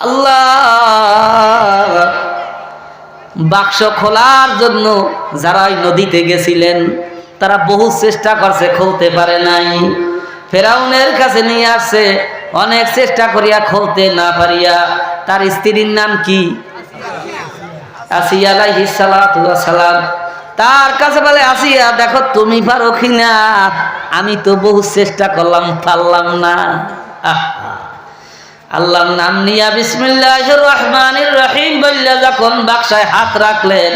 আল্লাহ বাক্স খোলার জন্য যারা নদীতে গেছিলেন তারা বহু চেষ্টা করছে, খুলতে পারে নাই। ফেরাউনের কাছে নিয়ে আসছে, অনেক চেষ্টা করিয়া খুলতে না পারিয়া। তার স্ত্রীর নাম কি? আসিয়া আলাইহিস সালাতু ওয়াস সালাম। তার কাছে বলে, আসিয়া দেখো তুমি পারো কিনা, আমি তো বহু চেষ্টা করলাম, পারলাম না। আল্লাহর নাম নিয়া বিসমিল্লাহির রহমানির রহিম বললে যখন বাক্সায় হাত রাখলেন,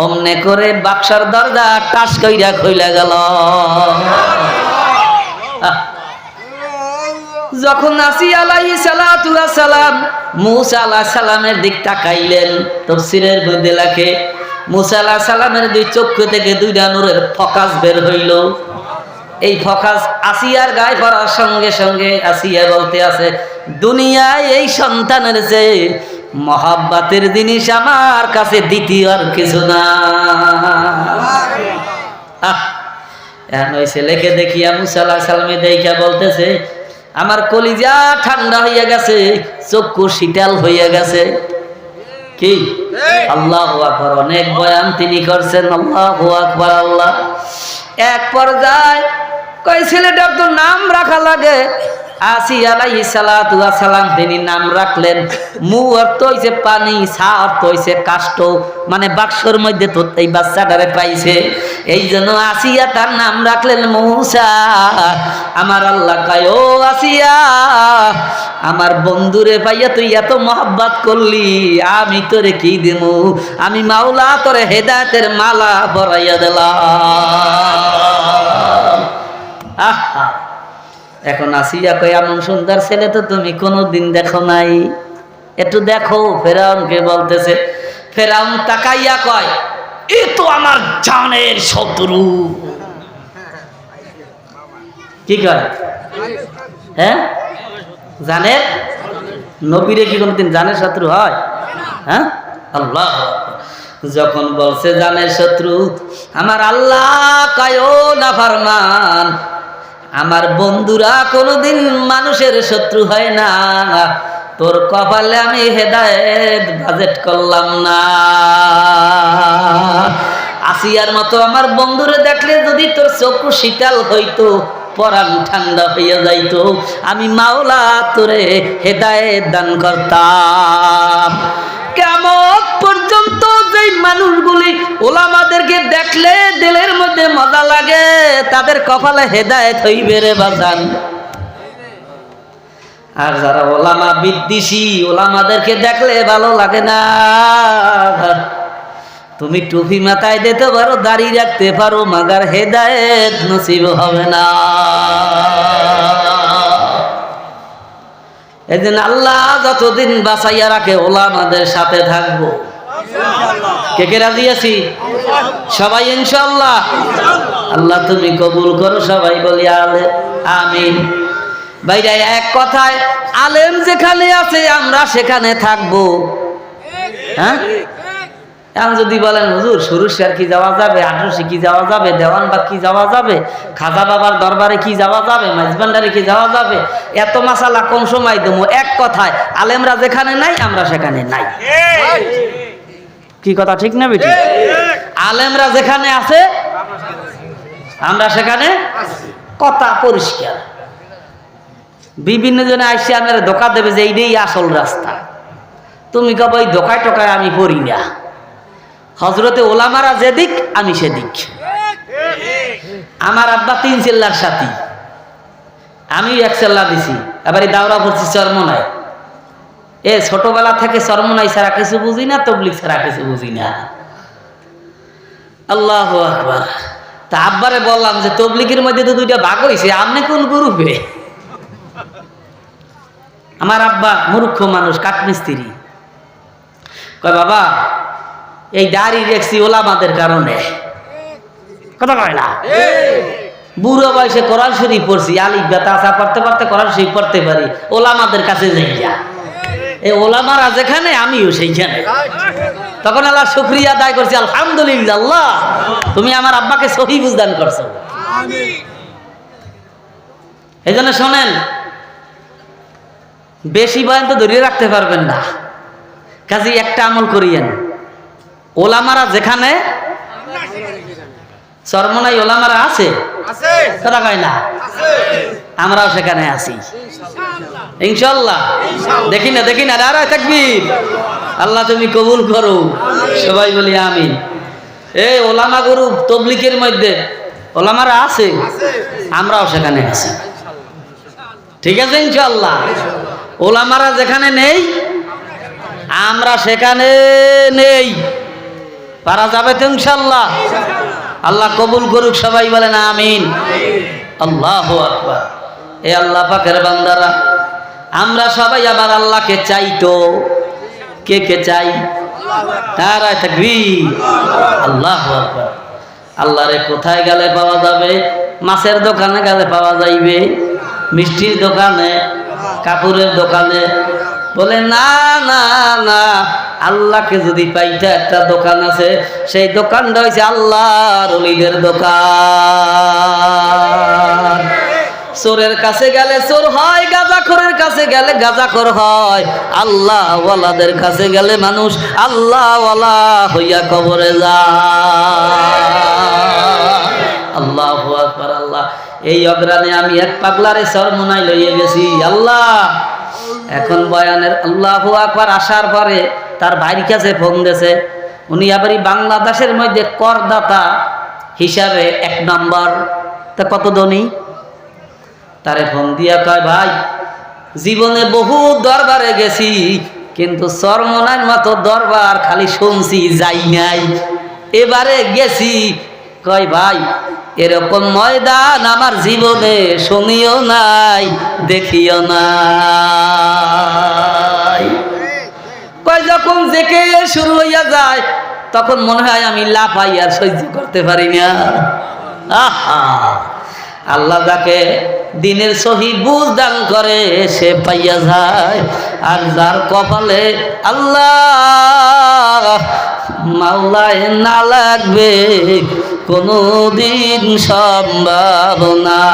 অমনে করে বাক্সার দরজা টাস কইরা খুলে গেল। যখন আসিয়া আলাইহিস সালাতু ওয়াস সালাম মূসা আলাইহিস সালামের দিক তাকাইলেন, তাফসীরের মধ্যে লেখে মূসা আলাইহিস সালামের দুই চক্ষু থেকে দুইটা নূরের ফোকাস বের হইল। এই ফোকাস আসিয়ার গায়ে পড়ার সঙ্গে সঙ্গে আসিয়া বলতে আছে, দুনিয়ায় এই সন্তানের চেয়ে মহব্বতের জিনিস আমার কাছে দ্বিতীয় আর কিছু না। এখন ওই ছেলেকে দেখিয়া মূসা আলাইহিস সালামে দেখিয়া বলতেছে, আমার কলিজা ঠান্ডা হইয়া গেছে, চক্ষু শীতল হইয়া গেছে। কি আল্লাহু আকবার, অনেক বয়ান তিনি করছেন, আল্লাহু আকবার। আল্লাহ এক পর্যায়ে কই ছেলেটার তো নাম রাখা লাগে। আসিয়া আলাইহিস সালাতু ওয়াস সালাম তিনি নাম রাখলেন। মু অর্থ হইছে পানি, সা অর্থ হইছে কাষ্ঠ, মানে বাক্সর মধ্যে তো এই বাচ্চাটারে পাইছে, এই জন্য আসিয়া তার নাম রাখলেন মূসা। আমার আল্লাহ কয়, ও আসিয়া, আমার বন্ধুরে পাইয়া তুই এত মহব্বত করলি, আমি তোরে কি দেবো? আমি মাওলা তোরে হেদায়েতের মালা পরাইয়া দিলাম। আহা, এখন আসিয়া কয়, এমন সুন্দর ছেলে তো তুমি কোনোদিন দেখো নাই, একটু দেখো। ফেরাউনকে বলতেছে। ফেরাউন তাকাইয়া কয়, এ তো আমার জানের শত্রু। কি কয়? হ্যাঁ, জানের নবীরে কি কোনদিন জানের শত্রু হয়? হ্যাঁ, আল্লাহ যখন বলছে জানের শত্রু, আমার আল্লাহ কয়, ও নাফরমান, আমার বন্ধুরা কোনোদিন মানুষের শত্রু হয় না, তোর কপালে আমি হেদায়েত বাজেট করলাম না। আসিয়ার মতো আমার বন্ধুরে দেখলে যদি তোর চক্ষু শীতল হইতো, পরাণ ঠান্ডা হইয়া যাইতো, আমি মাওলা তোরে হেদায়েত দান করতাম। কিয়ামত পর্যন্ত যেই মানুষগুলি ওলামাদেরকে দেখলে দিলের মধ্যে মজা লাগে, তাদের কপালে হেদায়েত হইবে রে বাজান। আর যারা ওলামা বিদ্বেষী, ওলামাদেরকে দেখলে ভালো লাগে না। তুমি টুপি মাথায় দিতে পারো, দাড়ি রাখতে পারো, মাগার হেদায়েত নসিব হবে না। এদিন আল্লাহ যতদিন বাঁচাইয়া রাখে ওলামাদের সাথে থাকবো। কে কে রাজি আছি? সবাই ইনশাআল্লাহ। আল্লাহ তুমি কবুল করো, সবাই বলি আমিন। ভাইরা এক কথায়, আলেম যেখানে আছে আমরা সেখানে থাকবো। হ্যাঁ, এখন যদি বলেন হুজুর সুরুশিয়ার কি যাওয়া যাবে, আটরশি কি যাওয়া যাবে, দেওয়ানবাগ কি যাওয়া যাবে, খাজা বাবার দরবারে কি যাওয়া যাবে, মাইজবান্ডারে কি যাওয়া যাবে, এত মাসালা কম সময় দেবো। এক কথায়, আলেমরা যেখানে নাই আমরা সেখানে নাই। কি কথা ঠিক না বেটি? আলেমরা যেখানে আছে আমরা সেখানে, কথা পরিষ্কার। বিভিন্ন জনে আইসে আমার ধোকা দেবে যে এইটাই আসল রাস্তা। তুমি কব এই ধোকায় টোকায় আমি পড়ি না। হজরতে ওলামারা যেদিক আমি সেদিক। আমার আব্বা 3 চিল্লার সাথী, আমি 1 চিল্লা দিছি। এবার এই দাওরা পড়ছি চরমনায়। এ ছোটবেলা থেকে চরমনাই ছাড়া কিছু বুঝি না, তবলিগ ছাড়া কিছু বুঝি না। আল্লাহু আকবার। তা আব্বারে বললাম যে তবলিগের মধ্যে তো 2টা ভাগ হইছে, আপনি কোন গ্রুপে? আমার আব্বা মূর্খ মানুষ, কাঠমিস্ত্রি। কয় বাবা, এই দাড়ি রেখছি ওলামাদের কারণে। কথা কয় না? বুড়ো বয়সে কোরআন শরীফ পড়ছি, আলিফ বা তা সা পড়তে পড়তে কোরআন শরীফ পড়তে পারি, ওলামাদের কাছে যাইয়া। এই ওলামারা যেখানে আমিও সেইখানে। তখন আল্লাহ শুকরিয়া আদায় করছি, আলহামদুলিল্লাহ, আল্লাহ তুমি আমার আব্বাকে সহি বুঝদান করছো। এই জন্য শোনেন, বেশি বয়ান তো ধরিয়ে রাখতে পারবেন না, কাজে একটা আমল করিয়েন। ওলামারা যেখানে, চরমনাই ওলামারা আছে, কথা কয় না, আমরাও সেখানে আছি ইনশাআল্লাহ। দেখি না নারা তাকবীর, আল্লাহ তুমি কবুল করো, সবাই বলি আমিন। এই ওলামা গ্রুপ তাবলীগের মধ্যে ওলামারা আছে, আমরাও সেখানে আছি, ঠিক আছে ইনশাআল্লাহ। ওলামারা যেখানে নেই আমরা সেখানে নেই, পারা যাবে তো ইনশাআল্লাহ। আল্লাহ কবুল করুক, সবাই বলেন আমিন। আল্লাহু আকবার। এ আল্লাহ পাকের বান্দারা, আমরা সবাই আবার আল্লাহকে চাই তো, কে কে চাই? নারায়ে তাকবীর, আল্লাহু আকবার। আল্লাহরে কোথায় গেলে পাওয়া যাবে? মাছের দোকানে গেলে পাওয়া যাইবে, মিষ্টির দোকানে, কাপড়ের দোকানে? বলে না না না, আল্লাহকে যদি পাইতে একটা দোকান আছে, সেই দোকানটা হয়েছে আল্লাহর ওলিদের দোকান। চোরের কাছে গেলে চোর হয়, গাঁজাখোরের কাছে গেলে গাঁজাখোর হয়, আল্লাহ ওয়ালাদের কাছে গেলে মানুষ আল্লাহ ওয়ালা হইয়া কবরে যায়। আল্লাহু আকবার। আল্লাহ, এই অগ্রাণে আমি এক পাগলারে চরমনাই লইয়ে গেছি আল্লাহ। এখন বয়ানের আল্লাহু আকবার আসার পরে তার ভাইয়ের কাছে ফোন দিয়েছে, উনি আবার বাংলাদেশের মধ্যে করদাতা হিসাবে 1 নম্বর। তা কত ধনী? তারে ফোন দিয়া কয়, ভাই জীবনে বহু দরবারে গেছি, কিন্তু চরমনাইর মতো দরবার খালি শুনছি, যাই নাই, এবারে গেছি। কয় ভাই এরকম ময়দান আমার জীবনে শুনিও নাই, দেখিও নাই। কয় যখন জেকে শুরু হইয়া যায় তখন মনে হয় আমি লাফাই আর সহ্য করতে পারি না। আহা, আল্লাহ যাকে দিনের সহি বুঝ দান করে সে পাইয়া যায়, আর যার কপালে আল্লাহ মাওলায় না লাগবে কোনদিন সম্ভব না।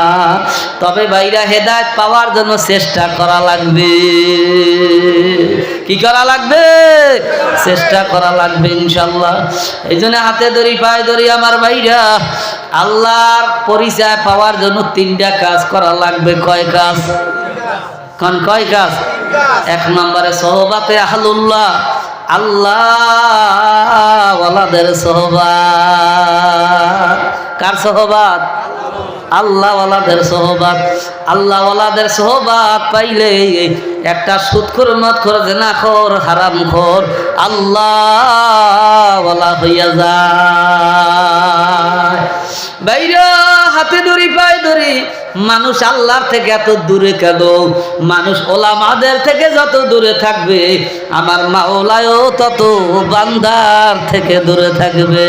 তবে বাইরা হেদায়েত পাওয়ার জন্য চেষ্টা করা লাগবে। কি করা লাগবে? চেষ্টা করা লাগবে ইনশাআল্লাহ। এই জন্য হাতে ধরি পায়ে ধরি আমার ভাইরা, আল্লাহর পরিচয় পাওয়ার জন্য 3টা কাজ করা লাগবে। কয় কাজ? কোন কয় কাজ? 1 নম্বরে সোহবাতে আহলুল্লাহ, আল্লাহ ওয়ালাদের সোহবাত। কার সোহবাত? আল্লাহ ওয়ালাদের সোহবাত। আল্লাহ ওয়ালাদের সোহবাত পাইলে একটা সুদখোর, মদখোর, জিনাখোর, হারামখোর আল্লাহ ওয়ালা হইয়া যায়। বাইরা হাতে ধরি পায়ে ধরি, মানুষ আল্লাহর থেকে এত দূরে কেন? মানুষ ওলামাদের থেকে যত দূরে থাকবে, আমার মাওলায়ও তত বান্দার থেকে দূরে থাকবে।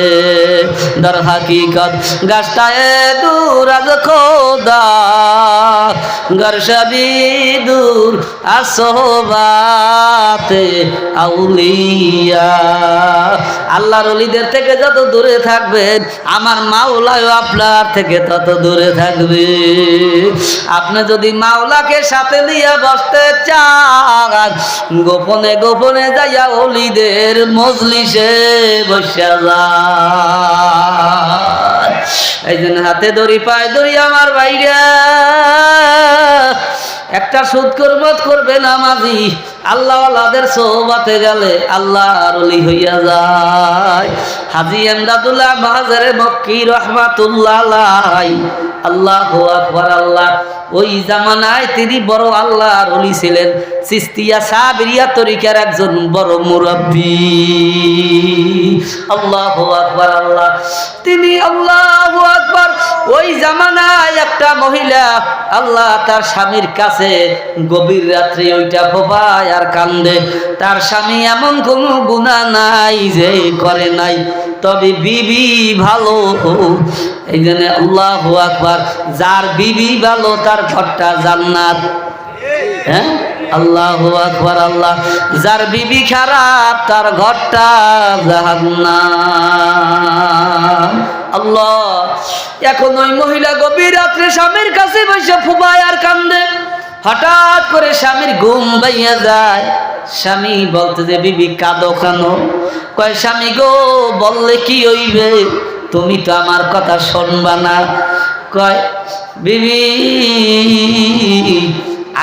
দর হাকিকত গাছটায় দূর আজ খোদা, গরশবি দূর আসোবাতে আউলিয়া। আল্লাহর ওলিদের থেকে যত দূরে থাকবেন, আমার মাওলায়ও আপনার থেকে তত দূরে থাকবে। আপনি যদি মাওলাকে সাথে নিয়ে বসতে চান, গোপনে গোপনে যাইয়া ওলিদের মজলিসে বসে যান। এই জন্য হাতে ধরি পায়ে ধরি আমার ভাইরা, একটা সুদখোর, মদখোর, বেনামাজি আল্লাহ ওয়ালাদের সোহবাতে গেলে আল্লাহর ওলি হইয়া যায়। হাজী এমদাদুল্লাহ মাজারে মক্কি রহমাতুল্লাহ আলাইহি, আল্লাহু আকবার। আল্লাহ ওই জামানায় তিনি বড় আল্লাহর ওলি ছিলেন, চিশতিয়া সাবরিয়া তরিকার একজন বড় মুরাব্বি। আল্লাহু আকবার। আল্লাহ তিনি, আল্লাহু আকবার। ওই জামানায় একটা মহিলা আল্লাহ তার স্বামীর কাছে গভীর রাত্রে ওইটা ফোপায় আর কান্দে। তার স্বামী এমন কোনো গুনাহ নাই যে করে নাই, তবে বিবি ভালো। এই জন্য আল্লাহু আকবার, যার বিবি ভালো তার ঘরটা জান্নাত। হ্যাঁ, আল্লাহু আকবার। আল্লাহ, যার বিবি খারাপ তার ঘরটা জাহান্নাম। আল্লাহ, এখন ওই মহিলা গভীর রাত্রে স্বামীর কাছে বসে ফুবায় আর কান্দে। হঠাৎ করে স্বামীর ঘুম ভাইয়া যায়। স্বামী বলতে যে বিবি কাঁদো কেন? কয় স্বামী গো, বললে কি হইবে, তুমি তো আমার কথা শুনবা না। কয় বিবি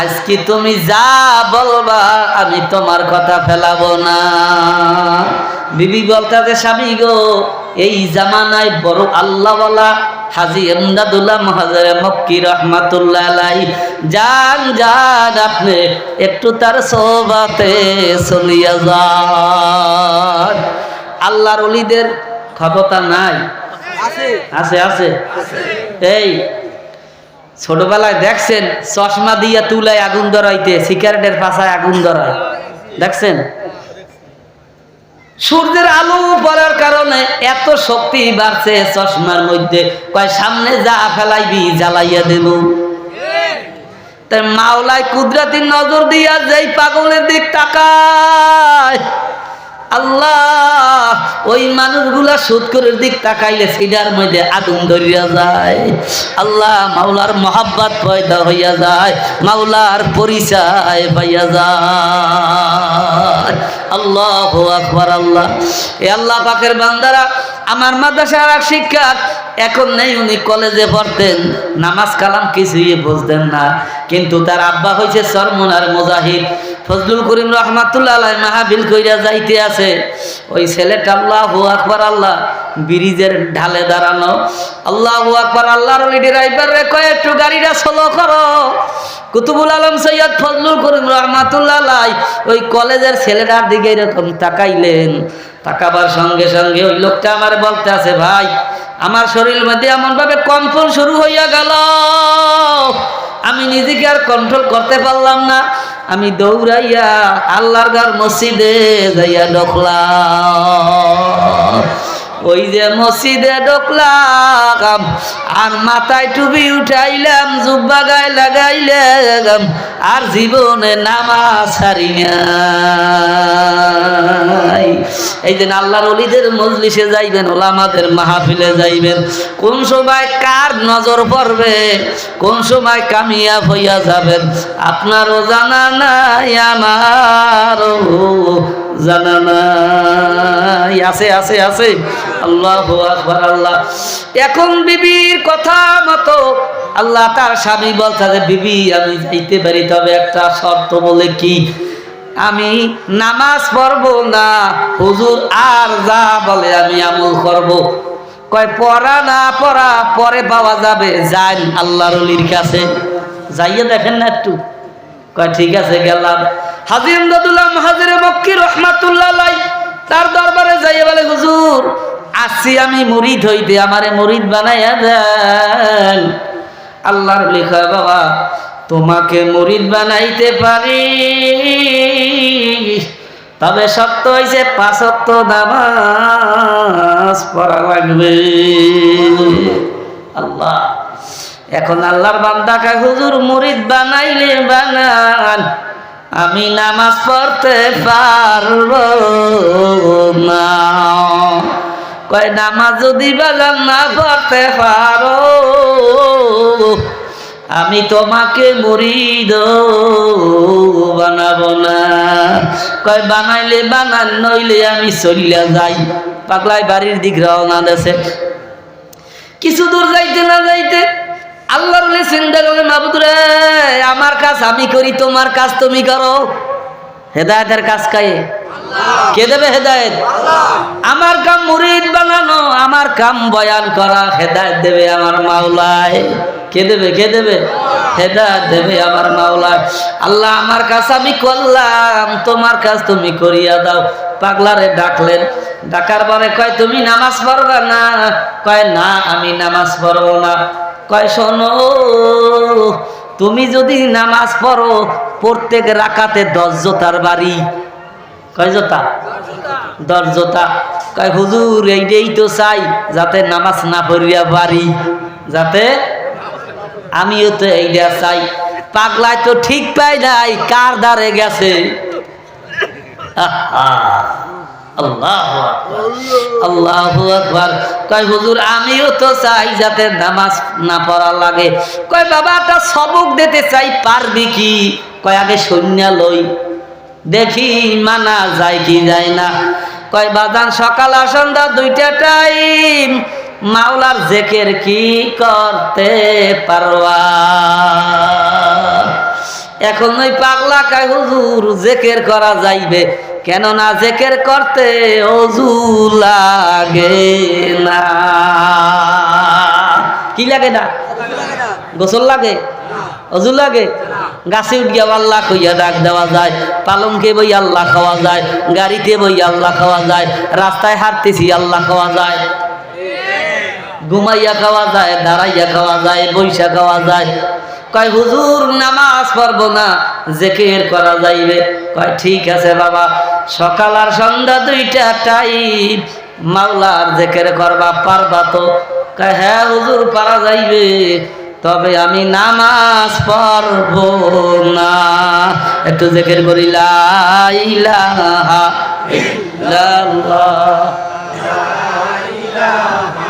আজকে তুমি যা বলবা আমি তোমার কথা ফেলাবো না। বিবি বলতে যে স্বামী গো, এই জামানায় বড় আল্লাহওয়ালা হাজী এমদাদুল্লাহ মহাজরে মক্কি রহমাতুল্লাহ আলাইহি যান যান, আপনি একটু তার সোহবতে চলিয়া যান। আল্লাহর ওলিদের ক্ষমতা নাই? আছে আছে। এই ছোটবেলায় দেখছেন চশমা দিয়া তুলায় আগুন ধরাইতে, সিগারেটের পাশায় আগুন ধরায়, দেখছেন? সূর্যের আলো পড়ার কারণে এত শক্তি বাড়ছে চশমার মধ্যে। কয় সামনে যা ফেলাইবি জ্বালাইয়া দেব। তাই মাওলায় কুদরতি নজর দিয়া যেই পাগলের দিক তাকায়, আল্লাহ ওই মানুষগুলা সুদখোরের দিক তাকাইলে সিডার মধ্যে আগুন ধরিয়া যায়। আল্লাহ মাওলার মহাব্বত পয়দা হইয়া যায়, মাওলার পরিচয় পাইয়া যায়। আল্লাহু আকবার। আল্লাহ, এ আল্লাহ পাকের বান্দারা, আমার মাদ্রাসার এক শিক্ষক এখন নেই, উনি কলেজে পড়তেন, নামাজ কালাম কিছুই বুঝতেন না, কিন্তু তার আব্বা হয়েছে চরমনার মুজাহিদ ফজলুল করিম রহমাতুল্লাহ আলাইহি মাহফিল কইরা যাইতে আছে। ওই ছেলেটা আল্লাহু আকবার, আল্লাহ ব্রিজের ঢালে দাঁড়ানো, আল্লাহু আকবার, আল্লাহর ওলি ড্রাইভার রে কয় একটু গাড়িটা স্লো করো। কুতুবুল আলম সৈয়দ ফজলুল করিম রহমাতুল্লাহ আলাইহি ওই কলেজের ছেলেটার দিকে এরকম তাকাইলেন। তাকাবার সঙ্গে সঙ্গে ওই লোকটা আমার বলতে আছে, ভাই আমার শরীর মধ্যে এমন ভাবে কম্পন শুরু হইয়া গেল, আমি নিজেকে আর কন্ট্রোল করতে পারলাম না, আমি দৌড়াইয়া আল্লাহর ঘর মসজিদে যাইয়া ঢুকলাম। ওই যে মসজিদে ঢুকলাম আর মাথায় টুপি উঠাইলাম, জুব্বা গায়ে লাগাইলাম, আর জীবনে নামাজ ছাড়ি নাই। এই যে আল্লাহর ওলিদের মজলিসে যাইবেন, ওলামাদের মাহফিলে যাইবেন, কোন সময় কার নজর পড়বে, কোন সময় কামিয়াব হইয়া যাবেন আপনারও জানা নাই, আমারও জানা নাই। আছে আছে আছে। আল্লাহু আকবার। আল্লাহ এখন বিবির কথা মতো আল্লাহ তার স্বামী বলছে যে বিবি আমি যাইতে পারি, তবে একটা শর্ত। বলে কি? আমি নামাজ পড়বো না, হুজুর আর যা বলে আমি আমল করব। কয় পড়া না পড়া পরে পাওয়া যাবে, যান আল্লাহর ওলির কাছে যাইয়ে দেখেন না একটু। কয় ঠিক আছে গেলাম। হাজী এমদাদুল্লাহ মহাজরে মক্কি রহমাতুল্লাহ আলাইহি তার দরবারে যাইয়ে বলে, হুজুর আসছি আমি মুরিদ হইতে, আমারে মুরিদ বানাইয়া দেন। আল্লাহর ওলি কয় বাবা তোমাকে মুরিদ বানাইতে পারি, তবে শর্ত হইছে 5 ওয়াক্ত নামাজ পড়া লাগবে। আল্লাহ, এখন আল্লাহর বান্দা কয় হুজুর মুরিদ বানাইলে বানান, আমি নামাজ পড়তে পারবো না। কয় নামাজ যদি বাজান না পড়তে পারো, আমি তোমাকে মুরিদ বানাবো না। কয় বানাইলে বানান, নইলে আমি চলিয়া যাই। পাগলাই বাড়ির দিক রওনা দেছে। কিছু দূর যাইতে না যাইতে আল্লাহর ওলি চিন্তা করলেন, মাবুদ রে আমার কাজ আমি করি, তোমার কাজ তুমি করো। হেদায়েতের কাজ কায়ে? কে দেবে হেদায়েত? আমার কাম মুরিদ বানানো, আমার কাম বয়ান করা, হেদায়েত দেবে আমার মাওলায়। কে দেবে? কে দেবে? হেদায়েত দেবে আমার মাওলায়। আল্লাহ আমার কাজ আমি করলাম, তোমার কাজ তুমি করিয়া দাও। পাগলারে ডাকলেন, ডাকার পরে কয় তুমি নামাজ পড়বা না? কয় না আমি নামাজ পড়বো না। কয় শোনো, তুমি যদি নামাজ পড়ো প্রত্যেক রাকাতে 10 জোতার বাড়ি। কয় জোতা? 10 জোতা। কয় হুজুর এইটাই তো চাই, যাতে নামাজ না পড়িয়া বাড়ি, যাতে আমিও তো এইটা চাই। পাগলায় তো ঠিক পাই নাই, কার দ্বারে গেছে। আল্লাহু আকবার, আল্লাহু আকবার। কয় হুজুর আমিও তো চাই যাতে নামাজ না পড়া লাগে। কয় বাবা একটা সবক দিতে চাই, পারবি কি? কয় আগে সৈন্য লই, দেখি মানা যায় কি যায় না। কয় বাজান সকাল আর সন্ধ্যা দুইটা টাইম মাওলার জিকির কি করতে পারবা? এখন ওই পাগলা কয় হুজুর জিকির করা যাইবে, কেননা জিকির করতে ওযু লাগে না। কি লাগে না? গোসল লাগে, ওযু লাগে। গাছে উঠিয়া আল্লাহ কইয়া ডাক দেওয়া যায়, পালঙ্কে বই আল্লাহ খাওয়া যায়, গাড়িতে বই আল্লাহ খাওয়া যায়, রাস্তায় হাঁটতেছি আল্লাহ খাওয়া যায়, ঘুমাইয়া খাওয়া যায়, দাঁড়াইয়া খাওয়া যায়, বইসা খাওয়া যায়। কয় হুজুর নামাজ পড়বো না, জিকির করা যাইবে। কয় ঠিক আছে বাবা, সকাল আর সন্ধ্যা দুইটা টাইম মাওলার জিকির করবা, পারবা তো? কয় হ্যাঁ হুজুর পারা যাইবে, তবে আমি নামাজ পড়বো না। একটু জিকির করি, লা ইলাহা ইল্লাল্লাহ, লা ইলাহা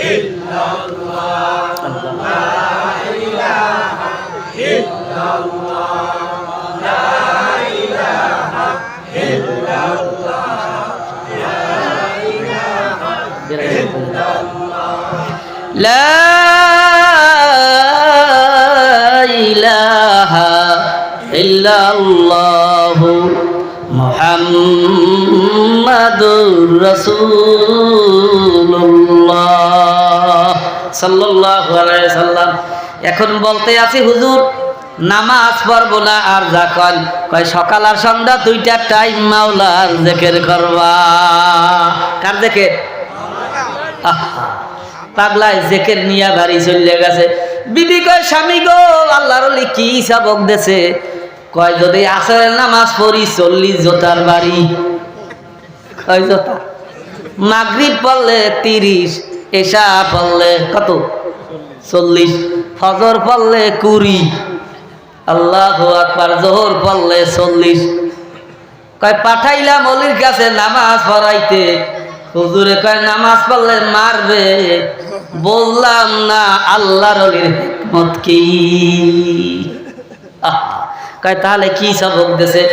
ইল্লাল্লাহ, লা ইলাহা ইল্লাল্লাহ, লা ইলাহা ইল্লাল্লাহ, লা ইলাহা ইল্লাল্লাহ, লা ইলাহা ইল্লাল্লাহু মুহাম্মাদুর রাসূলুল্লাহ সাল্লাল্লাহু আলাইহি সাল্লাম। এখন বলতে আছি হুজুর নামাজ পড়বো না, আর যা কয় সকাল আর সন্ধ্যা দুইটা টাইম মাওলার জিকির করবা। কার জিকির? পাগলায় জিকির নিয়ে বাড়ি চলে গেছে। বিবি কয় স্বামী গো আল্লাহর ওলি কি সবক দেছে? কয় যদি আসরের নামাজ পড়ি 40 জোতার বাড়ি। কয় জোতা? মাগরিব পড়লে 30, এশা পড়লে কত? 40, ফজর পড়লে 20, আল্লাহু আকবার, যোহর পড়লে 40। কয় পাঠাইলাম অলির কাছে নামাজ পড়াইতে, হুজুরে কয় নামাজ পড়লে মারবে। বললাম না আল্লাহর ওলির হিকমত কি? কয় তাহলে কি সবক দিছে?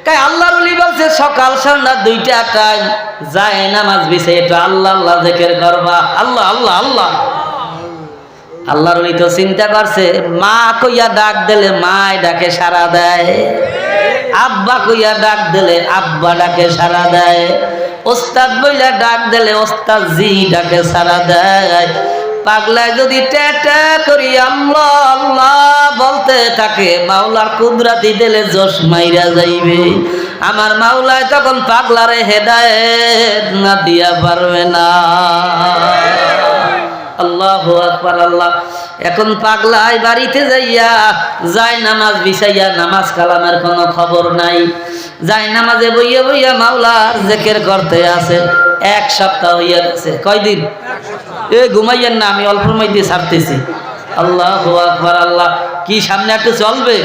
কয় আল্লাহর ওলি বলছে সকাল সন্ধ্যা দুইটা টাইম যায় নামাজ বিছে একটু আল্লাহ আল্লাহ জিকির করবা। আল্লাহ আল্লাহ আল্লাহ। আল্লাহর ওলি তো চিন্তা করছে, মা কইয়া ডাক দিলে মায় ডাকে সাড়া দেয়, আব্বা কইয়া ডাক দিলে আব্বা ডাকে সাড়া দেয়, ওস্তাদ বইলা ডাক দিলে ওস্তাদ জি ডাকে সাড়া দেয়। পাগলায় যদি টেটা করি আল্লাহ আল্লাহ বলতে থাকে, মাওলার কুদরতি দিলে জোশ মাইরা যাইবে। আমার মাওলায় তখন পাগলারে হেদায়েত না দিয়া পারবে না। আল্লাহু আকবার, আল্লাহ। এখন পাগলায় বাড়িতে যাইয়া যায় নামাজ বিছাইয়া, নামাজ কালামের কোনো খবর নাই, যায় নামাজে বইয়া বইয়া মাওলার জিকির করতে আছে। 1 সপ্তাহ হইয়া গেছে। কয়দিন? এ ঘুমাইয়েন না, আমি অল্প মধ্যে ছাড়তেছি। আল্লাহু আকবার, আল্লাহ। কি সামনে একটু চলবে?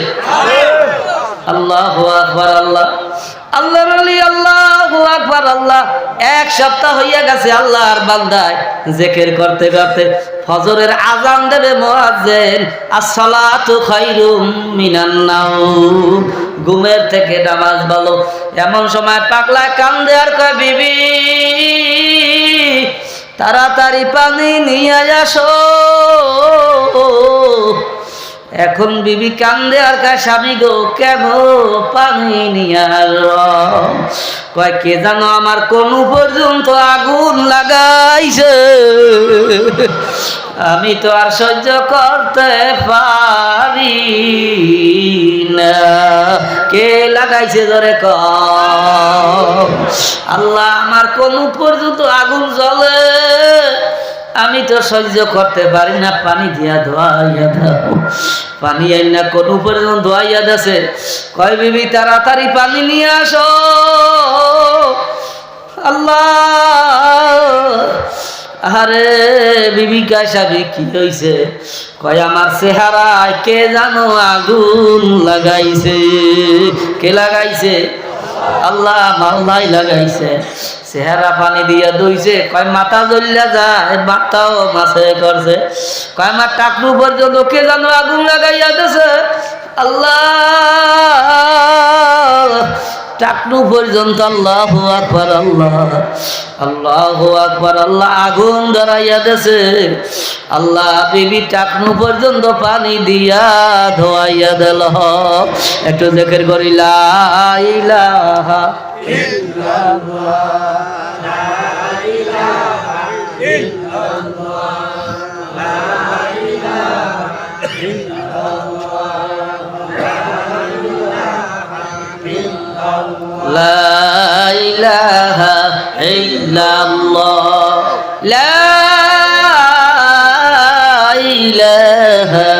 আল্লাহু আকবার, আল্লাহ। আল্লাহর ওলি আল্লাহু আকবার, আল্লাহ। 1 সপ্তাহ হইয়া গেছে আল্লাহর বান্দায় জিকির করতে করতে। ফজরের আজান দেবে মুয়াজ্জিন, আসসালাতু খায়রুম মিনান নাওম, ঘুমের থেকে নামাজ ভালো। এমন সময় পাগলা কান্দে আর কয় বিবি তাড়াতাড়ি পানি নিয়ে আসো। এখন বিবি কান্দে আর কয় স্বামী গো কেন পানি নিয়ে আসো? কয় কে জানো আমার কোন পর্যন্ত আগুন লাগাইছে, আমি তো আর সহ্য করতে পারি না। কে লাগাইছে জোরে কও? আল্লাহ আমার কোন পর্যন্ত আগুন জ্বলে, আমি তো সহ্য করতে পারি না, পানি দিয়া ধোয়াইয়া দাও। পানি আইনা কোন পর্যন্ত ধোয়াইয়া দেছে। কয় বিবি তাড়াতাড়ি পানি নিয়ে আসো। আল্লাহ, আরে বিবি কয় স্বামী কি হইছে? কয় আমার চেহারায় কে জানো আগুন লাগাইছে। কে লাগাইছে? আল্লাহ মাওলাই লাগাইছে চেহারা পানি দিয়া দইছে কয় মাথা জ্বলিয়া যায় মাথাও মাছে করছে কয় আমার টাকনু পর্যন্ত কে জানো আগুন লাগাইয়া দিছে আল্লাহ টাকনু পর্যন্ত আল্লাহু আকবার আল্লাহ আল্লাহু আকবার আল্লাহ আগুন ধরাইয়া দিছে আল্লাহ বিবি টাকনু পর্যন্ত পানি দিয়া ধোয়াইয়া দিল একটু জিকির করি লা ইলাহা ইল্লাল্লাহ লা ইলাহা ইল্লাল্লাহ লা ইলাহা ইল্লাল্লাহ লা ইলাহা ইল্লাল্লাহ লা ইলাহা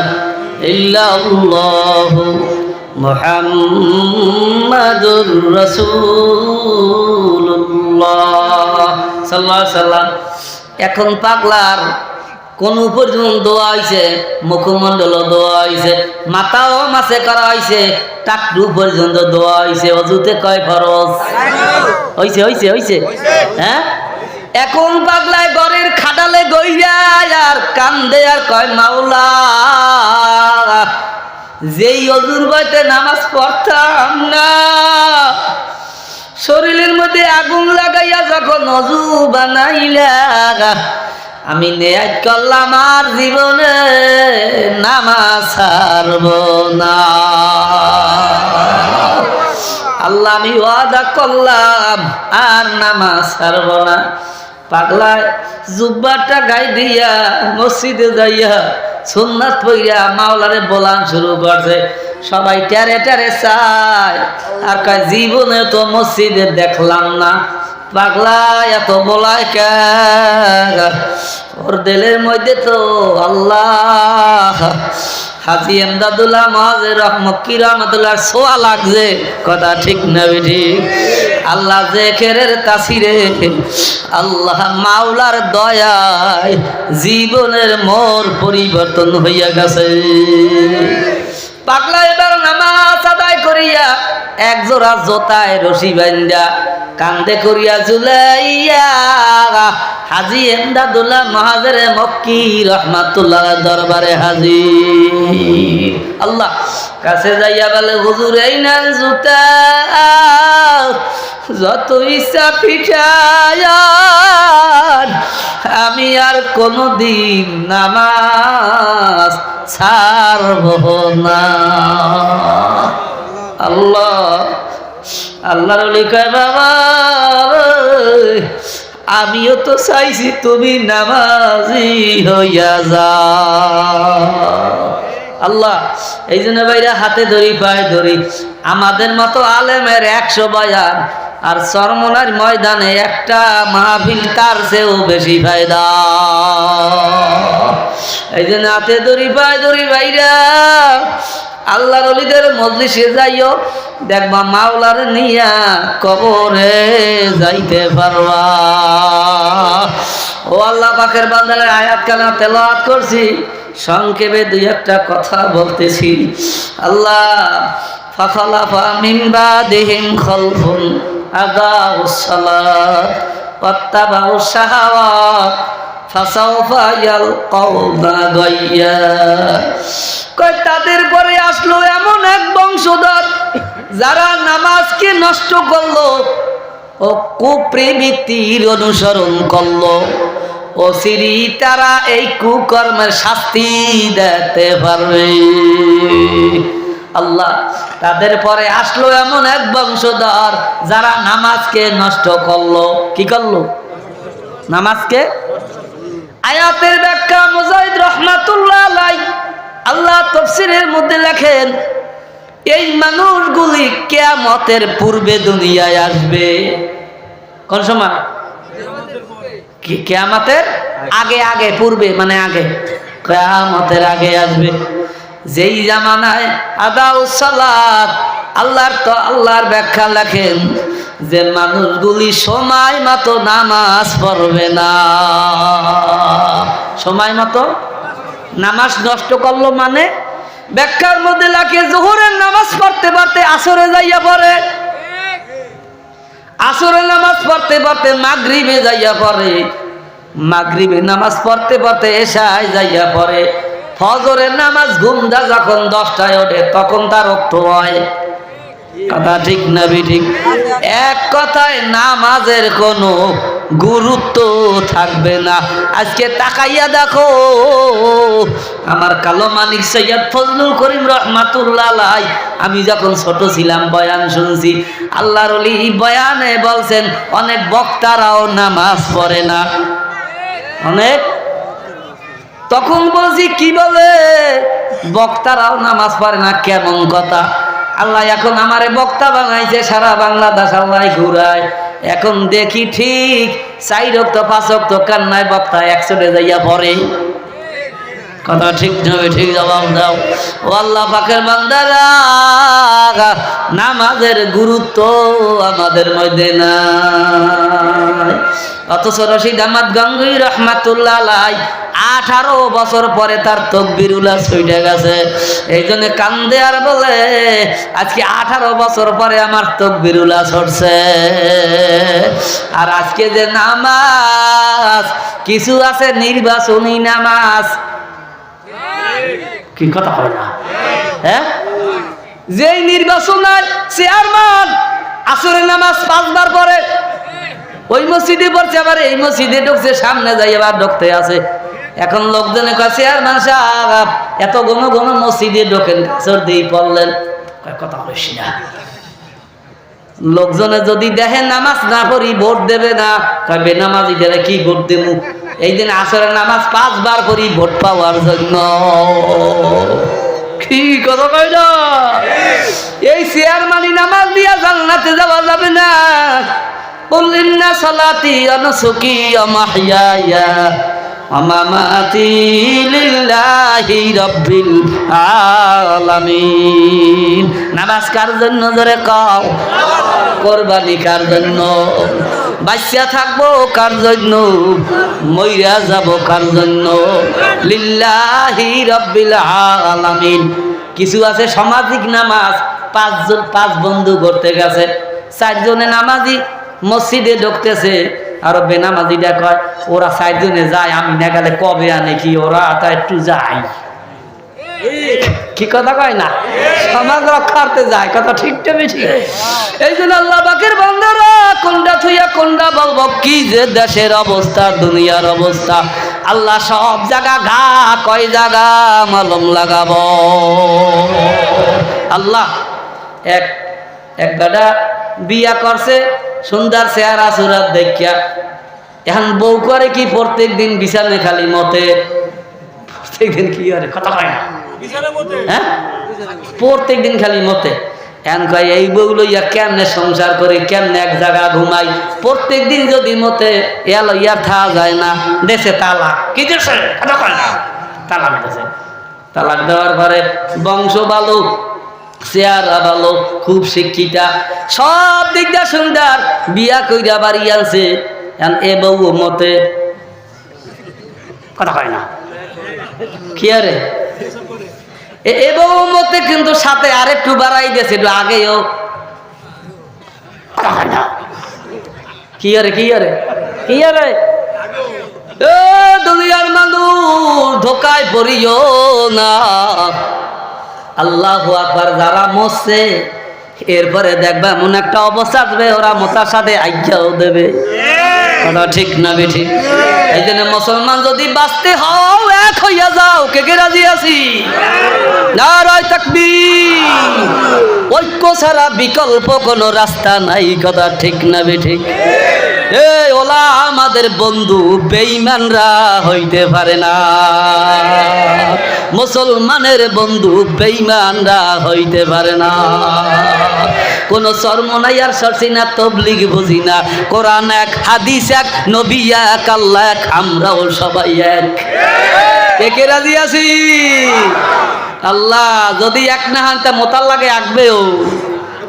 ইল্লাল্লাহ মুহাম্মাদুর রাসূলুল্লাহ সাল্লাল্লাহু আলাইহি সাল্লাম এখন পাগলার কোন পর্যন্ত দোয়া হইছে মুখমণ্ডল দোয়া হইছে মাথাও মাছে করা হইছে টাকটু পর্যন্ত দোয়া হইছে অজুতে কয় ফরজ হইছে হইছে হইছে হ্যাঁ এখন পাগলায় ঘরের খাটালে গইরা আর কান্দে আর কয় মাওলা যেই অজুর বইতে নামাজ পড়তাম না শরীরের মধ্যে আগুন লাগাইয়া যখন অজু বানাইলা আমি নিয়ত করলাম আর জীবনে নামাজ ছাড়ব না আল্লাহ আমি ওয়াদা করলাম আর নামাজ ছাড়ব না পাগলা জুব্বাটা গাই দিয়া মসজিদে যাইয়া সুন্নাত পইরা মাওলারে বলান শুরু করছে সবাই টারে টারে চায় আর কয় জীবনে তো মসজিদে দেখলাম না পাগলা এত বলায় কে ওর দিলের মধ্যে তো আল্লাহ হাজী এমদাদুল্লাহ মাঝে রহমকি রহমতুল্লাহ সোয়া লাগছে কথা ঠিক না ঠিক আল্লাহ জেকেরের তাসিরে আল্লাহ মাওলার দয়ায় জীবনের মোর পরিবর্তন হইয়া গেছে পাগলা এবার নামাজ আদায় করিয়া এক জোড়া জোতায় রশি বান্ধা কান্দে করিয়া ঝুলাইয়া হাজী এমদাদুল্লাহ মাহাজের মক্কি রহমাতুল্লাহ দরবারে হাজির আল্লাহ কাছে যাইয়া বলে হুজুর এই নেন জুতা যত ইচ্ছা পিঠায়ান আমি আর কোনদিন নামাজ ছাড়ব না আল্লাহ আল্লাহর ওলি কয় বাবা আমিও তো চাইছি তুমি নামাজি হইয়া যাও আল্লাহ এই জন্য ভাইরা হাতে ধরি পায়ে ধরি আমাদের মতো আলেমের 100 বয়ান আর চরমনার ময়দানে একটা মাহফিল তার চেয়েও বেশি ফায়দা এই জন্য হাতে ধরি পায়ে ধরি ভাইরা আল্লাহর ওলিদের মজলিসে যাইও দেখবা মাওলার নিয়া কবরে যাইতে পারবা ও আল্লাহ পাকের বান্দার আয়াত কানা তেলাওয়াত করছি সংক্ষেপে দুই একটা কথা বলতেছি আল্লাহ ফাখালাফা মিন বাদিহিম খালফুন আদাউস সালাত ওয়াত্তাবাউস শাহাওয়াত ফাসাউফা ইয়ালকাউনা গায়্যা কই তাদের পরে আসলো এমন এক বংশধর যারা নামাজকে নষ্ট করলো ও কুপ্রবৃত্তির অনুসরণ করলো ও সিরি তারা এই কুকর্মের শাস্তি দিতে পারবে আল্লাহ তাদের পরে আসলো এমন এক বংশধর যারা নামাজকে নষ্ট করলো কি করলো নামাজকে আয়াতের ব্যাখ্যা মুজাহিদ রহমাতুল্লাহ আলাইহি আল্লাহ তাফসীরের মধ্যে লেখেন এই মানুষগুলি কিয়ামতের পূর্বে দুনিয়ায় আসবে কোন সময় কিয়ামতের আগে আগে পূর্বে মানে আগে কিয়ামতের আগে আসবে যেই জামানায় আদাউস সালাত আল্লাহর ব্যাখ্যা লেখেন যে মানুষগুলি সময় মতো নামাজ পড়বে না সময় মতো নামাজ নষ্ট করলো মানে ব্যাখ্যার মধ্যে লাগে জোহরের নামাজ পড়তে পড়তে আসরে যাইয়া পড়ে আসরের নামাজ পড়তে পড়তে মাগরিবে যাইয়া পড়ে, মাগরিবে নামাজ পড়তে পড়তে এশায় যাইয়া পড়ে, ফজরের নামাজ ঘুমদা যখন 10টায় ওঠে তখন তার রক্ত হয়। কথা ঠিক না ঠিক? এক কথায় নামাজের কোনো গুরুত্ব থাকবে না। আজকে তাকাইয়া দেখো, আমার কালো মানিক সৈয়দ ফজলুল করিম রহমাতুল্লাহ আলাইহি, আমি যখন ছোট ছিলাম বয়ান শুনছি, আল্লাহর ওলি বয়ানে বলছেন অনেক বক্তারাও নামাজ পড়ে না, অনেক। তখন বলছি কি বলে বক্তারাও নামাজ পড়ে না, কেমন কথা? আল্লাহ এখন আমারে বক্তা বানাইছে, সারা বাংলাদেশ আল্লাহ ঘুরায়। এখন দেখি ঠিক 4 ওয়াক্ত 5 ওয়াক্ত কান্নায় বক্তা 100 যাইয়া পড়ে। কথা ঠিক যাবে, ঠিক জবাব দাও। ও আল্লাহ পাকের বান্দারা, নামাজের গুরুত্ব আমাদের মধ্যে নাই। অথচ রশিদ আহমদ গঙ্গুই রহমাতুল্লাহ আলাইহি 18 বছর পরে তার তাকবীরুল্লাহ ছুটে গেছে। এই জন্য কান্দে আর বলে, আজকে 18 বছর পরে আমার তাকবীরুল্লাহ ছুটছে। আর আজকে যে নামাজ, কিছু আছে নির্বাচনী নামাজ, কি কথা হয় না? হ্যাঁ, যেই নির্বাচন চেয়ারম্যান আসরের নামাজ 5 বার পরে, ওই মসজিদে পড়ছে, আবার এই মসজিদে ঢুকছে, সামনে যাই আবার ঢুকতে আছে। এখন লোকজনে কয়, চেয়ারম্যান সাহেব এত ঘন ঘন মসজিদে ঢোকেন, আসর দিয়ে পড়লেন। কথা বলিস না। লোকজনে যদি দেখে নামাজ না পড়ি ভোট দেবে না, কয় বেনামাজি দেবে কি ভোট দেবো? এই দিন আসরের নামাজ 5 বার পড়ি ভোট পাওয়ার জন্য। কি কথা কয় না? এই চেয়ারম্যানই নামাজ দিয়া জান্নাতে যাওয়া যাবে না। বললেন না, সালাতি ওয়া নুসুকি ওয়া মাহইয়ায়া ওয়া মামাতি লিল্লাহি রাব্বিল আলামিন। নামাজ কার জন্য জোরে কও? কুরবানি কার জন্য? বাঁচিয়া থাকবো কার জন্য? মইরা যাব কার জন্য? লিল্লাহি রাব্বিল আলামিন। কিছু আছে সামাজিক নামাজ, 5 বন্ধু করতে গেছে, 4 জনে নামাজি মসজিদে ঢুকতেছে, আর বেনামাজিটা কয় ওরা 4 জনে যায়, আমি না গেলে কবে আনে কি, ওরা তা একটু যায়। কি কথা কয় না? সমাজ রক্ষার্থে যায়। কথা ঠিক তো বেশি। এই জন্য আল্লাহ পাকের বান্দারা, কোনটা থুইয়া কোনটা বলবো, কি যে দেশের অবস্থা, দুনিয়ার অবস্থা। আল্লাহ সব জায়গা ঘা, কয় জায়গা মলম লাগাবো। আল্লাহ এক বেটা বিয়া করছে, সুন্দর চেহারা সুরাত দেখিয়া। এখন বউ করে কি, প্রত্যেক দিন বিছানে খালি মতে। প্রত্যেক দিন কি করে? কথা কয় না? হ্যাঁ, প্রত্যেক দিন খালি মতে। এখন কয় এই বউ লইয়া কেমনে সংসার করে, কেমনে এক জায়গা ঘুমাই? প্রত্যেক দিন যদি মতে, এ লইয়া থা যায় না। দেশে তালাক। কি দেশে? কথা কয় না? তালাক দেশে। তালাক দেওয়ার পরে বংশ ভালো, চেহারা ভালো, খুব শিক্ষিতা, সব দিক দিয়ে সুন্দর, বিয়া কইরা বাড়ি আনছে। এ বউ মতে। কথা কয় না? কি আরে এ বউ মতে, কিন্তু সাথে আরেকটু বাড়াই দিয়েছে, একটু আগেও। কি আরে কি আরে কি আরে দুনিয়ার মানুষ ধোকায় পড়িও না। আল্লাহু আকবার। যারা মরছে এরপরে দেখবা এমন একটা অবস্থা আসবে, ওরা মতার সাথে আজ্ঞাও দেবে। কথা ঠিক না বেঠিক? এই জন্য মুসলমান যদি বাঁচতে হও, এক হইয়া যাও। কে কে রাজি আছি? নারায়ে তাকবীর। ঐক্য ছাড়া বিকল্প কোনো রাস্তা নাই। কথা ঠিক না বেঠিক? এই ওলা আমাদের বন্ধু, বেঈমানরা হইতে পারে না। মুসলমানের বন্ধু বেঈমানরা হইতে পারে না। কোন চরমনাইয়ার সরছি না, তবলিগ বুঝি না। কোরআন এক, হাদিস এক, নবী এক, আল্লাহ এক, আমরাও সবাই এক। কে রাজি আছি? আল্লাহ যদি এক না হন তা মোতাল লাগে আঁকবেও।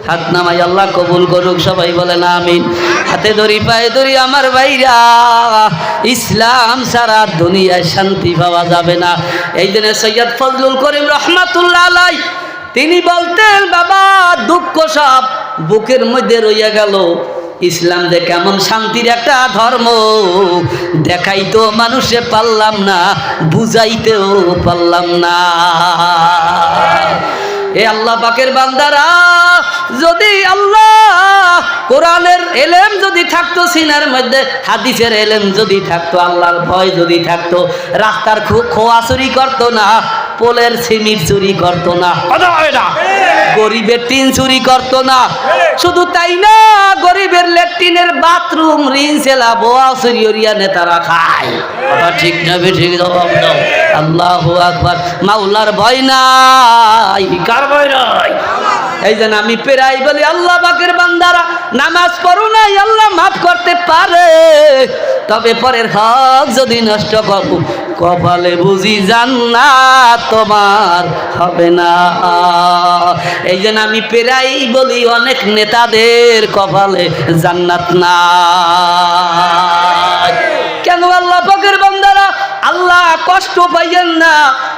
হাত নামাই আল্লাহ কবুল করুক, সবাই বলেন আমিন। হাতে ধরি পায়ে ধরি আমার ভাইরা, ইসলাম সারা দুনিয়ায় শান্তি পাওয়া যাবে না। এই জন্য সৈয়দ ফজলুল করিম রহমাতুল্লাহ আলাইহি তিনি বলতেন, বাবা দুঃখ সব বুকের মধ্যে রইয়া গেল, ইসলাম যে কেমন শান্তির একটা ধর্ম দেখাইতো মানুষে পারলাম না, বুঝাইতেও পারলাম না। এ আল্লাহ পাকের বান্দারা, যদি আল্লাহ কোরআনের এলেম যদি থাকতো সিনার মধ্যে, হাদিসের এলেম যদি থাকতো, আল্লাহর ভয় যদি থাকতো, রাস্তার খোয়া চুরি করতো না, পোলের সিমিট চুরি করতো না, গরিবের টিন চুরি করতো না। শুধু তাই না, গরিবের ল্যাট্রিনের বাথরুম রিনসেলা বোয়া চুরি হরিয়া নেতারা খায়। কথা ঠিক না ঠিক জবাব দাও। আল্লাহু আকবার। মাওলার ভয় নাই, কার ভয় নাই? এই জন্য আমি প্রায় বলি, আল্লাহ পাকের বান্দারা, নামাজ পড়ো নাই, আল্লাহ মাফ করতে পারে, তবে পরের হক যদি নষ্ট করো, কপালে বুঝি জান্নাত তোমার হবে না। এই জন্য আমি প্রায় বলি, অনেক নেতাদের কপালে জান্নাত নাই। কেন আল্লাহ পাকের বান্দারা, আল্লাহ কষ্ট পাইয়েন না,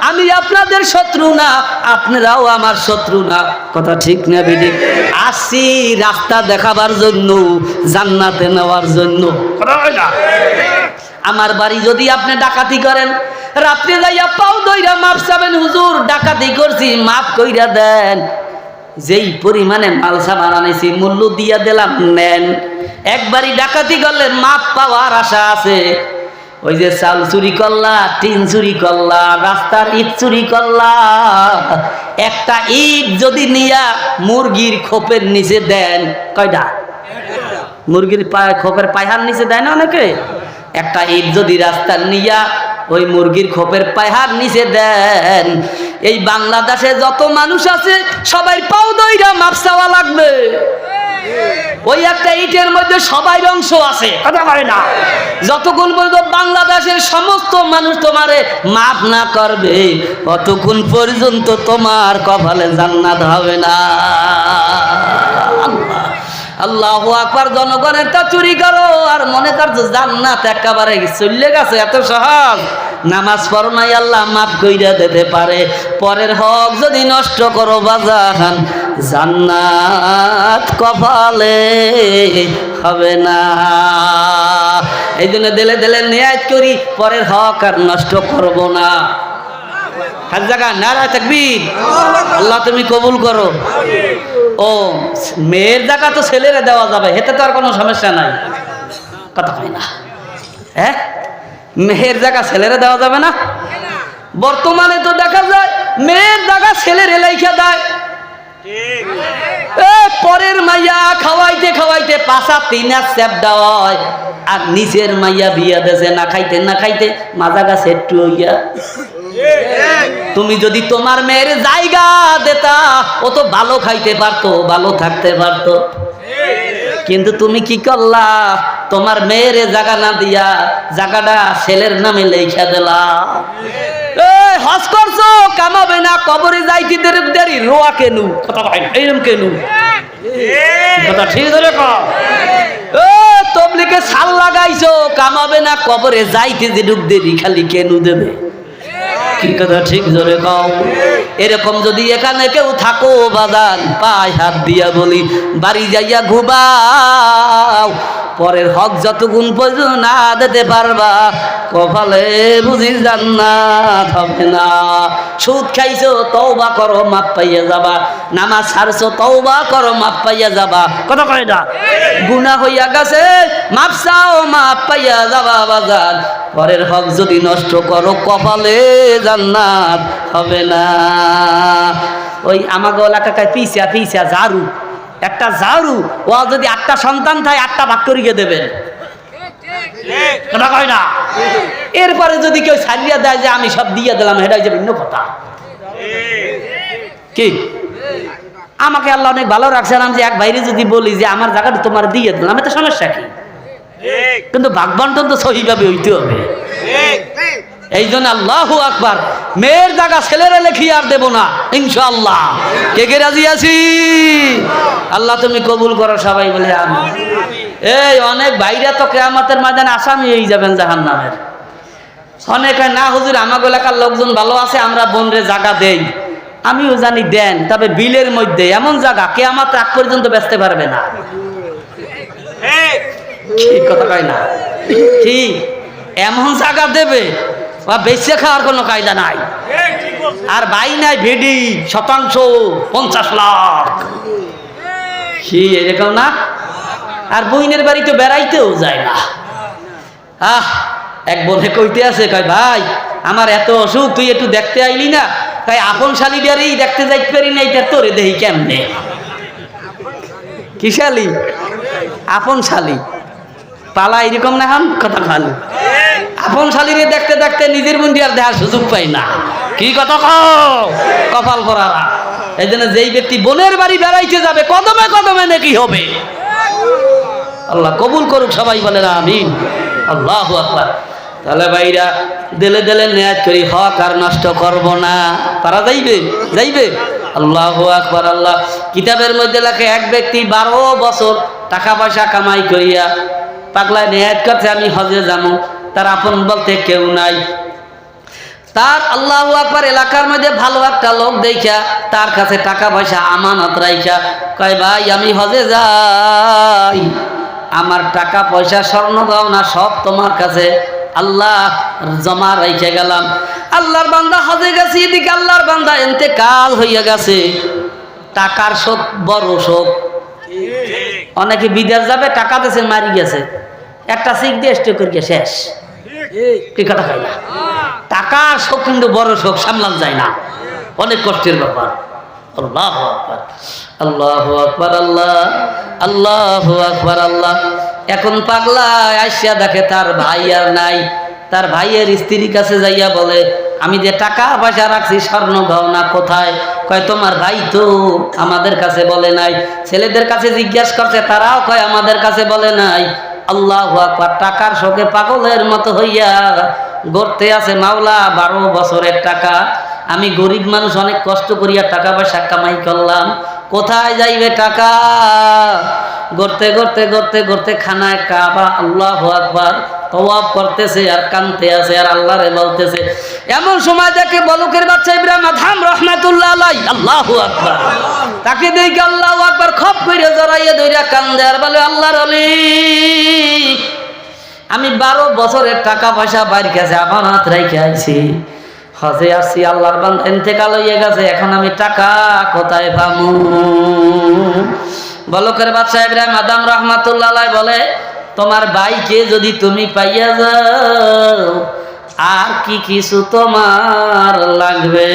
আমি আপনাদের শত্রু না, আপনারাও আমার শত্রু না। কথা ঠিক না বেঠিক? আসি রাস্তা দেখাবার জন্য, জান্নাতে নেওয়ার জন্য। কথা হয় না? আমার বাড়ি যদি আপনি ডাকাতি করেন, রাত্রে যাইয়া পাও দইরা মাপ চাবেন, হুজুর ডাকাতি করছি মাফ কইরা দেন, যেই পরিমাণে মাল সামান আনাইছি মূল্য দিয়া দিলাম, নেন। একবারই ডাকাতি করলে মাপ পাওয়ার আশা আছে। ওই যে চাল চুরি করলা, টিন চুরি করলা, রাস্তার ইট চুরি করলা, একটা ইট যদি নিয়া মুরগির খোপের নিচে দেন, কয়টা? মুরগির খোপের পায়হার নিচে দেয় না অনেকে? একটা ইট যদি রাস্তার নিয়া ওই মুরগির খোপের পায়হার নিচে দেন, এই বাংলাদেশে যত মানুষ আছে সবাই পাও দইরা মাপ চাওয়া লাগবে। ওই একটা ইটের মধ্যে সবাই অংশ আছে। কথা হয় না? যতক্ষণ পর্যন্ত বাংলাদেশের সমস্ত মানুষ তোমারে মাফ না করবে, ততক্ষণ পর্যন্ত তোমার কপালে জান্নাত হবে না। আল্লাহু আকবার। জনগণের তা চুরি করো আর মনে করছো জান্নাত একেবারে চলে গেছে, এত সহজ। নামাজ পড়ো নাই, আল্লাহ মাফ কইরা দিতে পারে। পরের হক যদি নষ্ট করো বাজান, জান্নাত কপালে হবে না। এই জন্য দিলে দিলে নিয়াত করি, পরের হক আর নষ্ট করব না। হাত জায়গা নারা তাকবীর। আল্লাহ তুমি কবুল করো। ও মেয়ের জায়গা তো ছেলেরা দেওয়া যাবে, এতে তো আর কোনো সমস্যা নাই। কথা হয় না? হ্যাঁ, মেয়ের জায়গা ছেলেরা দেওয়া যাবে না? বর্তমানে তো দেখা যায় মেয়ের জায়গা ছেলের লেখা দেয়। পরের মাইয়া খাওয়াইতে খাওয়াইতে পাশা তিনা স্যাপ দেওয়া হয়, আর নিচের মাইয়া বিয়া দেশে না খাইতে না খাইতে মাজা গাছ একটু হইয়া। তুমি যদি তোমার মেয়ের জায়গা দেতা, ও তো ভালো খাইতে পারতো, ভালো থাকতে পারতো, কিন্তু তুমি কি করলা? তোমার মেয়ের জায়গা না দিয়া জায়গাটা ছেলের নামে লেখা দিলা। হজ করছো, কামাবে না, কবরে যাইতে দেরি, রোয়া কেনু? কথা হয় না? এইরকম কেনু? কথা ঠিক ধরে তবলিকে সাল লাগাইছো, কামাবে না, কবরে যাইতে যে ঢুক দেরি, খালি কেনু দেবে? কি কথা ঠিক ধরে কও? এরকম যদি এখানে কেউ থাকো বাজান, পায়ে হাত দিয়া বলি, বাড়ি যাইয়া ঘুমাও। পরের হক যতগুণ পর্যন্ত না দিতে পারবা, কপালে বুঝি জান্নাত হবে না। সুদ খাইছো, তওবা করো, মাপ পাইয়া যাবা। নামাজ ছাড়ছো, তওবা করো, মাপ পাইয়া যাবা। কথা কয় না? গুনাহ হইয়া গেছে, মাপ চাও, মাপ পাইয়া যাবা বাজান। পরের হক যদি নষ্ট করো, কপালে জান্নাত হবে না। ওই আমাগো এলাকায় পিসা পিসা ঝাড়ু, একটা ঝাড়ু, ও যদি 8টা সন্তান থাকে 8টা ভাগ করিয়ে দেবেন। কথা কয় না? এরপরে যদি কেউ ছাড়িয়ে দেয় যে আমি সব দিয়ে দিলাম, এটা হচ্ছে ভিন্ন কথা। কি আমাকে আল্লাহ অনেক ভালো রাখছিলাম, যে এক ভাইরে যদি বলি যে আমার জায়গাটা তোমার দিয়ে দিলাম, এটা সমস্যা কি? কিন্তু ভাগ বন্টন তো সহিভাবে হইতে হবে। এই জন্য আল্লাহু আকবার, মেয়ের জায়গা ছেলেরা লেখি আর দেব না ইনশাআল্লাহ। কে কে রাজি আছি? আল্লাহ তুমি কবুল করো, সবাই বলে আমিন। এই অনেক ভাইরা তো কিয়ামতের ময়দানে আসামি হয়ে যাবেন জাহান্নামের। অনেকে না হুজুর আমাগো এলাকার লোকজন ভালো আছে, আমরা বোনরে জায়গা দেই। আমিও জানি দেন, তবে বিলের মধ্যে এমন জায়গা কিয়ামত আগ পর্যন্ত বেচতে পারবে না। কি কথা কয় না? কি এমন জায়গা দেবে বেঁচে খাওয়ার কোনো কায়দা নাই। আর ভাই নাই ভেডি শতাংশ 50 লাখ, কি এরকম না? আর বইনের বাড়ি তো বেড়াইতেও যায় না। এক বোনে কইতে আছে, কয় ভাই আমার এত অসুখ, তুই একটু দেখতে আইলি না? তাই আপন শালিটারেই দেখতে যাইতে পারি না, এটা তোরে দেহি কেমনে? কি শালি? আপন শালি পালা এরকম না হন কথা খালি। আপন শালিরে দেখতে দেখতে নিজের বন্ধু আর দেখার সুযোগ পাই না। কি কথা কপাল করারা। এই জন্য যেই ব্যক্তি বোনের বাড়ি বেড়াইতে যাবে কদমে কদমে নাকি হবে। আল্লাহ কবুল করুক, সবাই বলেন আমিন। আল্লাহু আকবার। তাহলে ভাইরা দিলে দিলে নিয়াত করি, হক আর নষ্ট করব না। তারা যাইবে। আল্লাহু আকবার। আল্লাহ কিতাবের মধ্যে লেখে, এক ব্যক্তি 12 বছর টাকা পয়সা কামাই করিয়া পাগলা নিয়াত করছে আমি হজে যাবো, তার আপন বলতে কেউ নাই। তার আল্লাহু আকবার এলাকার মধ্যে ভালো একটা লোক দেখা তার কাছে টাকা পয়সা আমানত রাইখা কয়, ভাই আমি হজে যাই, আমার টাকা পয়সা স্বর্ণ গহনা সব তোমার কাছে আল্লাহ জমা রাইখে গেলাম। আল্লাহর বান্দা হজে গেছে, এদিকে আল্লাহর বান্দা ইন্তেকাল হইয়া গেছে। টাকার শোক বড় শোক। অনেকে বিদেশ যাবে, টাকা দেশে মারি গেছে, একটা সিক দিয়ে স্টে করিয়া শেষ। কি কথা কয় না? টাকার শোক কিন্তু বড় শোক, সামলান যায় না, অনেক কষ্টের ব্যাপার। আল্লাহু আকবার, আল্লাহু আকবার, আল্লাহু আকবার। আল্লাহ এখন পাগলা আইসা দেখে তার ভাই আর নাই। তার ভাইয়ের স্ত্রীর কাছে যাইয়া বলে, আমি যে টাকা পয়সা রাখছি স্বর্ণ গহনা কোথায়? কয় তোমার ভাই তো আমাদের কাছে বলে নাই। ছেলেদের কাছে জিজ্ঞাসা করছে, তারাও কয় আমাদের কাছে বলে নাই। আল্লাহু আকবার। টাকার শোকে পাগলের মতো হইয়া গড়তে আছে, মাওলা 12 বছরের টাকা, আমি গরিব মানুষ অনেক কষ্ট করিয়া টাকা পয়সা কামাই করলাম, কোথায় যাইবে টাকা? গড়তে গড়তে গড়তে গড়তে খানায় কাবা আল্লাহু আকবার তওয়াব করতেছে আর কানতে আছে আর আল্লাহরে বলতেছে। এমন সময় দেখে বলকের বাচ্চা ইব্রাহিম আদম রাহমাতুল্লাহ আলাইহি, আল্লাহু আকবার, তাকে দেখে আল্লাহু আকবার খপ করে জড়াইয়া ধইরা কান্দে আর বলে, আল্লাহর ওলি, আমি 12 বছরের টাকা পয়সা বাইর কাছে আমানত রাইখে আইছি, হজে আসছি, আল্লাহর বান্দা ইন্তেকাল হইয়া গেছে, এখন আমি টাকা কোথায় পাবো? বলকের বাদশা ইব্রাহিম আদম রাহমাতুল্লাহ আলাইহি বলে, তোমার ভাইকে যদি তুমি পাইয়া যাও আর কি কিছু তোমার লাগবে?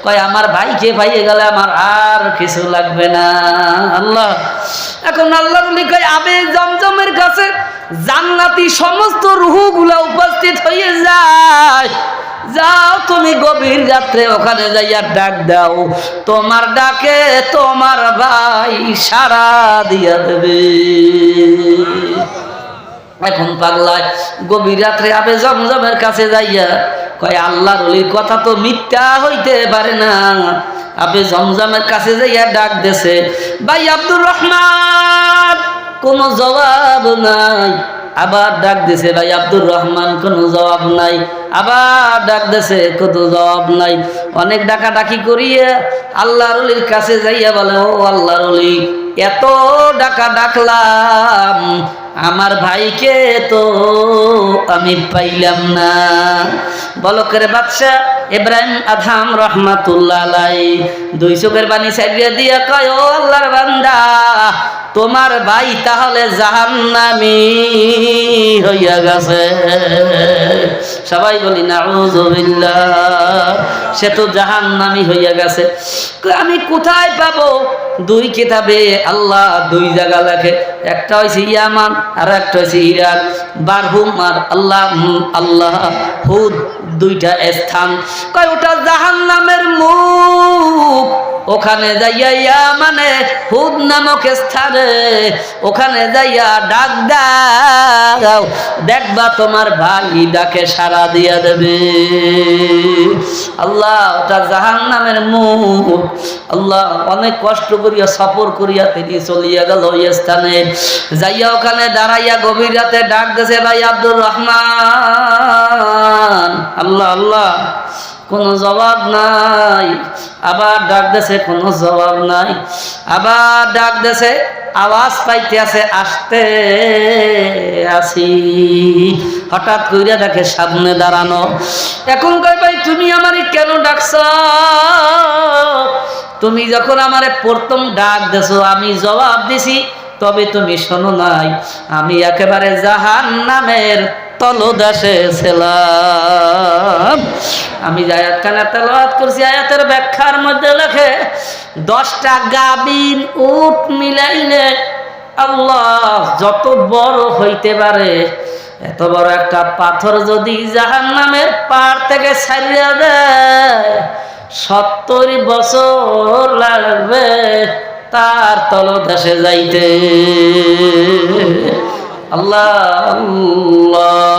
কয় আমার ভাইকে পাইয়ে গেলে আমার আর কিছু লাগবে না। আল্লাহ এখন আল্লাহ বলি কয়, আবে জমজমের কাছে জান্নাতি সমস্ত রূহগুলা উপস্থিত হয়ে যায়, যাও তুমি গভীর রাত্রে ওখানে যাইয়া ডাক দাও, তোমার ডাকে তোমার ভাই সাড়া দিয়া দেবে। এখন পাগলায় গভীর রাত্রে আবে জমজমের কাছে যাইয়া কয়, আল্লাহর ওলির কথা তো মিথ্যা হইতে পারে না। আবে জমজমের কাছে যাইয়া ডাক দেছে, ভাই আব্দুর রহমান, কোনো জবাব নাই। আবার ডাক দিছে, ভাই আব্দুর রহমান, কোনো জবাব নাই। আবার ডাক দিছে, কোনো জবাব নাই। অনেক ডাকাডাকি করিয়া আল্লাহর ওলির কাছে যাইয়া বলে, ও আল্লাহর ওলি, এত ডাকা ডাকলাম, আমার ভাইকে তো আমি পাইলাম না। বলকের বাদশা ইব্রাহিম আদম রাহমাতুল্লাহ আলাইহি 2 চোখের পানি ছাড়িয়ে দিয়া কয়, ও আল্লাহর বান্দা, তোমার ভাই তাহলে জাহান্নামী হইয়া গেছে। সবাই বলি নাউযুবিল্লাহ, সে তো জাহান্নামী হইয়া গেছে। আমি কোথায় পাবো? 2 কিতাবে আল্লাহ 2 জায়গা লেখে, একটা হইছে ইয়ামান আর একটা হইছে ইরাক। বারহুম আর আল্লাহ হুদ, 2টা স্থান। কয় ওটা জাহান্নামের মুখ, ওখানে যাইয়া ইয়ামানে হুদ নামক স্থানে, ওখানে যাইয়া ডাক দাও, দেখবা তোমার ভাই ডাকে সাড়া দিয়া দেবে। আল্লাহ ওটা জাহান্নামের মুখ। আল্লাহ অনেক কষ্ট করিয়া সফর করিয়া তিনি চলিয়া গেল ওই স্থানে, যাইয়া ওখানে দাঁড়াইয়া গভীর রাতে ডাক দিয়েছে, ভাই আব্দুর রহমান। আল্লাহ আল্লাহ কোনো জবাব নাই। আবার ডাক দেছে, কোনো জবাব নাই। আবার ডাক দেছে, আওয়াজ পাইতে আছে, আসতে আসি। হঠাৎ কইরা দেখে সামনে দাঁড়ানো। এখন কয় ভাই তুমি আমারে কেন ডাকছ? তুমি যখন আমারে প্রথম ডাক দেছো আমি জবাব দিছি, তবে তুমি শোনো নাই। আমি একেবারে জাহান্নামের তলদেশে ছিলাম। আমি যে আয়াতখানা তেলাওয়াত করছি, আয়াতের ব্যাখ্যার মধ্যে লেখে 10টা গাভীর উট মিলাইলে আল্লাহ যত বড় হইতে পারে, এত বড় একটা পাথর যদি জাহান্নামের পাড় থেকে ছাড়িয়ে দেয় 70 বছর লাগবে তার তলদেশে যাইতে। আল্লাহ আল্লাহ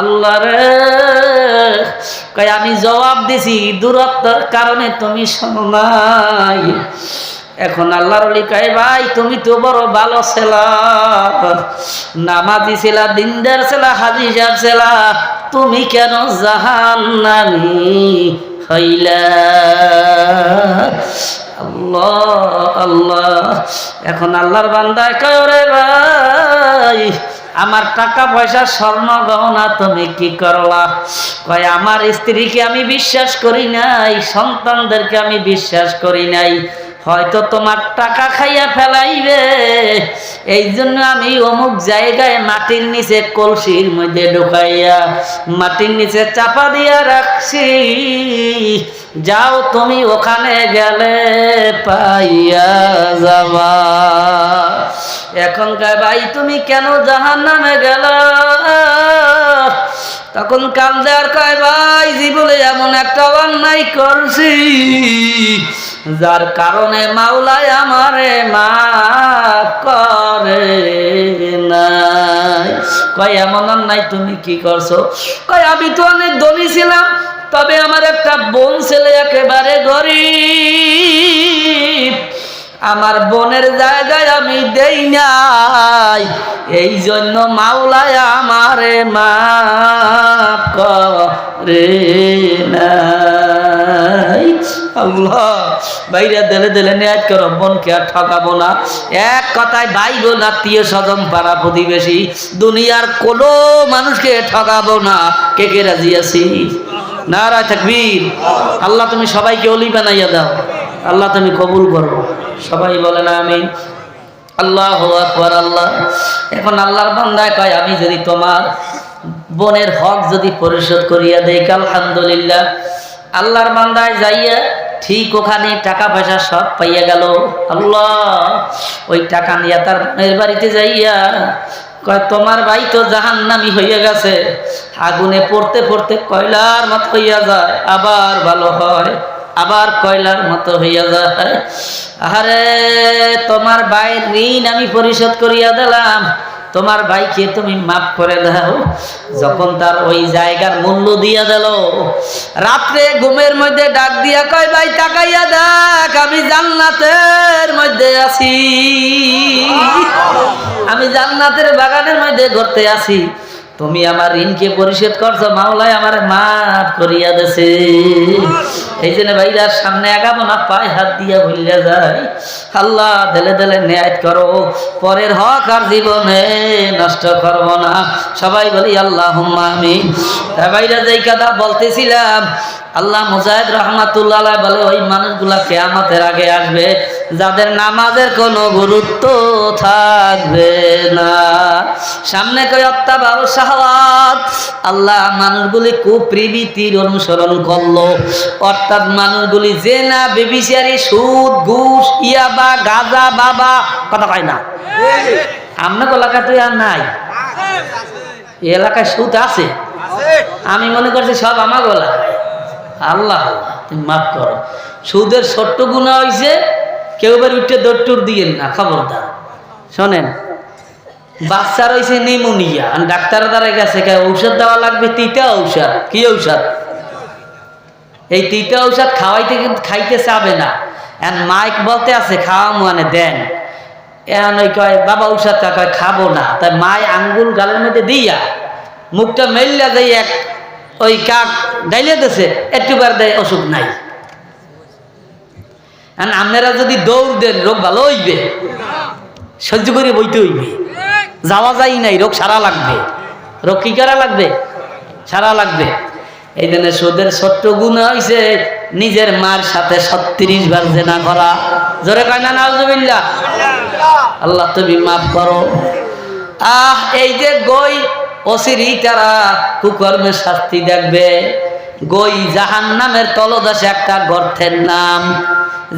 আল্লাহ রে, কই আমি জবাব দিছি, দূরত্বের কারণে তুমি শোনো নাই। এখন আল্লাহর ওলি কয় ভাই তুমি তো বড় ভালো ছিলা, নামাজি ছিলা, দিনদার ছিলা, হাজি সাহেব ছিলা, তুমি কেন জাহান্নামী হইলা? আল্লাহ আল্লাহ। এখন আল্লাহর বান্দায় কয় রে ভাই আমার টাকা পয়সা স্বর্ণ গহনা তুমি কি করলা? কয় আমার স্ত্রীকে আমি বিশ্বাস করি নাই, সন্তানদেরকে আমি বিশ্বাস করি নাই, হয়তো তোমার টাকা খাইয়া ফেলাইবে, এই জন্য আমি অমুক জায়গায় মাটির নিচে কলসির মধ্যে ঢুকাইয়া মাটির নিচে চাপা দিয়া রাখছি, যাও তুমি ওখানে গেলে পাইয়া যাবা। এখন কয় ভাই তুমি কেন জাহান্নামে গেলা? তখন কান্দে আর কয় ভাই জীবনে এমন একটা অন্যায় করছি যার কারণে মাওলায় আমারে মাফ করে নাই। কয় এমন অন্যায় তুমি কি করছো? কয় আমি তো অনেক ধনী ছিলাম, তবে আমার একটা বোন ছেলে একেবারে গরিব, আমার বোনের জায়গায় আমি দেই নাই, এই জন্য মাওলায় আমারে মাফ করে নাই। আল্লাহ বাইরে দেলে দেলে নিয়াত করো, বোনকে আর ঠকাবো না। এক কথায় ভাই বোন আত্মীয় স্বজন পাড়া প্রতিবেশী দুনিয়ার কোনো মানুষকে ঠকাবো না। কে কে রাজি আছি? নারায়ে তাকবীর। আল্লাহ তুমি সবাইকে ওলি বানাইয়া দাও, আল্লাহ তুমি কবুল করো, সবাই বলেন আমিন। আল্লাহু আকবার। আল্লাহ এখন আল্লাহর বান্দায় কয় আমি যদি তোমার বোনের হক যদি পরিশোধ করিয়া দেই, আলহামদুলিল্লাহ। আল্লাহর বান্দায় যাইয়া ঠিক ওখানে টাকা পয়সা সব পাইয়া গেল। আল্লাহ ওই টাকা নিয়ে তার বোনের বাড়িতে যাইয়া কয় তোমার ভাই তো জাহান্নামী হইয়া গেছে, আগুনে পড়তে পড়তে কয়লার মতো হইয়া যায়, আবার ভালো হয়, আবার কয়লার মতো হইয়া যায়। আরে তোমার ভাইয়ের ঋণ আমি পরিশোধ করিয়া দিলাম, তোমার ভাইকে তুমি মাফ করে দাও। যখন তার ওই জায়গার মূল্য দিয়া দিল, রাত্রে ঘুমের মধ্যে ডাক দিয়া কয় ভাই তাকাইয়া দেখ আমি জান্নাতের মধ্যে আছি, আমি জান্নাতের বাগানের মধ্যে ঘুরতে আছি, তুমি আমার ঋণকে পরিশোধ করছো, মাওলায় আমার মাফ করিয়া দেছে। এই জন্য ভাইরার সামনে আগাবো না, পায়ে হাত দিয়া ভুলিয়া যায়। আল্লাহ দেলে দেলে ন্যায় করো, পরের হক আর জীবনে নষ্ট করবো না। সবাই বলি আল্লাহুম্মা আমিন। ভাইরা যেই কথা বলতেছিলাম, আল্লাহ মুজাহিদ রহমাতুল্লাহ বলে ওই মানুষগুলা কিয়ামতের আগে আসবে যাদের নামাজের কোনো গুরুত্ব থাকবে না। সামনে কই অত্যাবাউ শাহওয়াত, আল্লাহ মানুষগুলি কুপ্রবৃত্তির অনুসরণ করলো, অর্থাৎ মানুষগুলি জেনা, বেবিচারি, সুদ, ঘুষ, ইয়াবা, গাঁজা, বাবা, কথা কয় না। আপনার এলাকাতে আর নাই, এই এলাকায় সুদ আছে, আমি মনে করছি সব আমার এলাকায়। আল্লাহ তুমি মাফ করো। সুদের ছোট্ট গুণা হয়েছে, কেউ এবার উঠে দৌড় দিয়েন না, খবরদার। শোনেন, বাচ্চার হয়েছে নিউমোনিয়া, ডাক্তারের দ্বারা গেছে, ঔষধ দেওয়া লাগবে, তিতা ঔষধ। কি ঔষধ? এই তিতা ঔষধ খাওয়াইতে কিন্তু খাইতে চাবে না, এখন মাইক বলতে আছে খাওয়া মানে দেন, এখন ওই কয় বাবা ঔষধটা কয় খাবো না, তাই মায় আঙ্গুল গালের মধ্যে দিয়া মুখটা মেললা যাই এক ওই কাক ডাইলে দেশে একটুবার দেয় অসুখ নাই। আপনারা যদি দৌড় দেন রোগ ভালো হইবে, সহ্য করে বইতে হইবে, যাওয়া যায় নাই, রোগ সারা লাগবে। রোগ কি করা লাগবে? সারা লাগবে। এই জন্য সুদের ছোট্ট গুণ হয়েছে নিজের মার সাথে 36 বার জেনা করা। জোরে কয় না নাউজুবিল্লাহ। আল্লাহ তুমি মাফ করো। এই যে গই অসিরি তারা কুকর্মের শাস্তি দেখবে। গই জাহান্নামের তলদেশে একটা গর্তের নাম,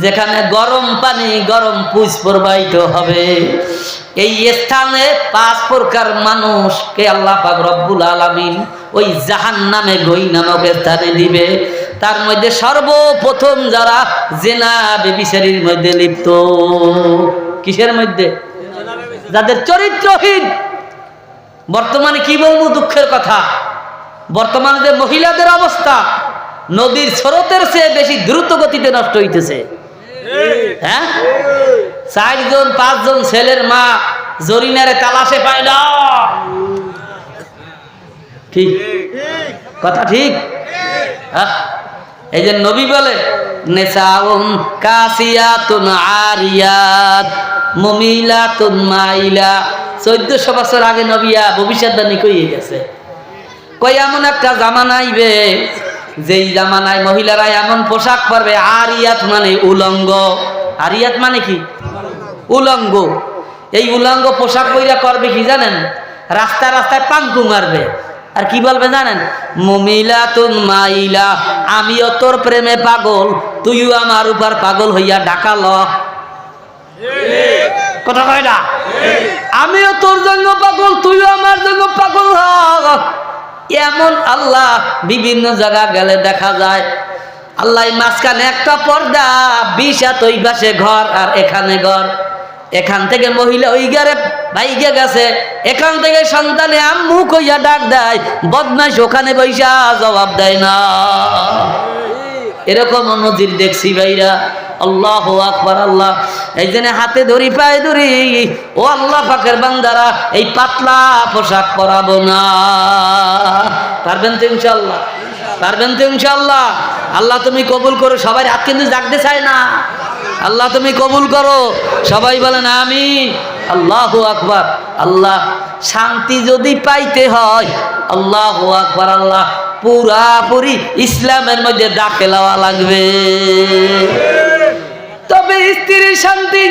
যেখানে গরম পানি গরম পুষ প্রবাহিত হবে। এই স্থানে 5 প্রকার মানুষকে আল্লাহ পাক রব্বুল আলামিন ওই জাহান্নামে গই নামক স্থানে দিবে। তার মধ্যে সর্বপ্রথম যারা জেনা ব্যভিচারীর মধ্যে লিপ্ত। কিসের মধ্যে? যাদের চরিত্রহীন। বর্তমানে কি বলবো দুঃখের কথা, বর্তমানে যে মহিলাদের অবস্থা নদীর স্রোতের চেয়ে বেশি দ্রুত গতিতে নষ্ট হইতেছে। হ্যাঁ, 4 জন 5 জন ছেলের মা জরিনারে তালাশে পায় না। ঠিক কথা, ঠিক। এই যে নবী বলে নেসাউন কাসিয়াতুন আরিয়াত মুমিলাতুন মাইলা। 1400 বছর আগে নবিয়া ভবিষ্যৎবাণী কইয়ে গেছে। কই এমন একটা জামানা আইবে যেই জামানায় মহিলারা এমন পোশাক পরবে, আরিয়াত মানে উলঙ্গ। আরিয়াত মানে কি? উলঙ্গ। এই উলঙ্গ পোশাক পইরা করবে কি জানেন? রাস্তায় রাস্তায় পাঙ্কু মারবে। আর কি বলবে জানেন? মুমিলাতুন মাইলা, আমিও তোর প্রেমে পাগল, তুইও আমার উপর পাগল হইয়া ডাকাল। কথা কয় না? আমিও তোর জন্য পাগল, তুইও আমার জন্য পাগল হ। এমন আল্লাহ বিভিন্ন জায়গা গেলে দেখা যায়। আল্লাহ মাঝখানে একটা পর্দা, 20 হাত ওই পাশে ঘর আর এখানে ঘর। এখান থেকে মহিলা ওই ঘরে ভাইগে গেছে, এখান থেকে সন্তানে আম্মু কইয়া ডাক দেয়, বদমাইশ ওখানে বৈশা জবাব দেয় না। এরকম নজির দেখছি ভাইরা। আল্লাহু আকবার। আল্লাহ এই জন্য হাতে ধরি পায়ে ধরি, ও আল্লাহ পাকের বান্দারা এই পাতলা পোশাক পরাবো না। পারবেন তো ইনশাআল্লাহ? পারবেন তো ইনশাআল্লাহ? আল্লাহ তুমি কবুল করো। সবাই হাত কিন্তু জাগতে চায় না। আল্লাহ তুমি কবুল করো। সবাই বলেন আমিন। আল্লাহু আকবার। আল্লাহ শান্তি যদি পাইতে হয়, আল্লাহু আকবার, আল্লাহ পুরাপুরি ইসলামের মধ্যে দাখিল হওয়া লাগবে। তবে স্ত্রীর শান্তি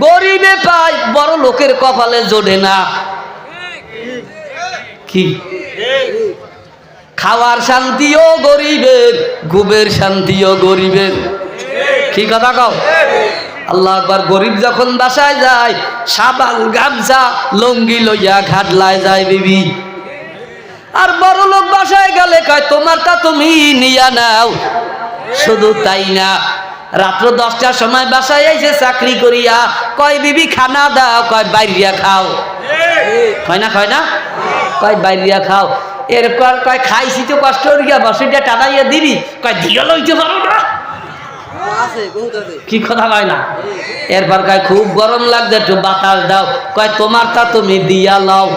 গরিবে পায়, বড় লোকের কপালে জোটে না। কি? খাওয়ার শান্তিও গরিবের, ঘুমের শান্তিও গরিবের। কি কথা কও? আল্লাহ আকবার। গরিব যখন বাসায় যায়, সাবাল গামছা লঙ্গি লইয়া ঘাটলায় যায় বিবি। আর বড় লোক বাসায় গেলে কয় তোমারটা তুমি নিয়া নাও। শুধু তাই না, রাত্র 10টার সময় বাসায় এসে চাকরি করিয়া কয় বিবি খানা দাও, কয় বাইরিয়া খাও। কয় না? কয় না? কয় বাইরিয়া খাও। এরপর কয় খাইছি তো কষ্ট করিয়া, বসিটা টানাইয়া দিবি, কয় দিয়া লইতে পারো না। কি কথা কয় না? এরপর কয় খুব গরম লাগছে, একটু বাতাস দাও, কয় তোমারটা তুমি দিয়া লও।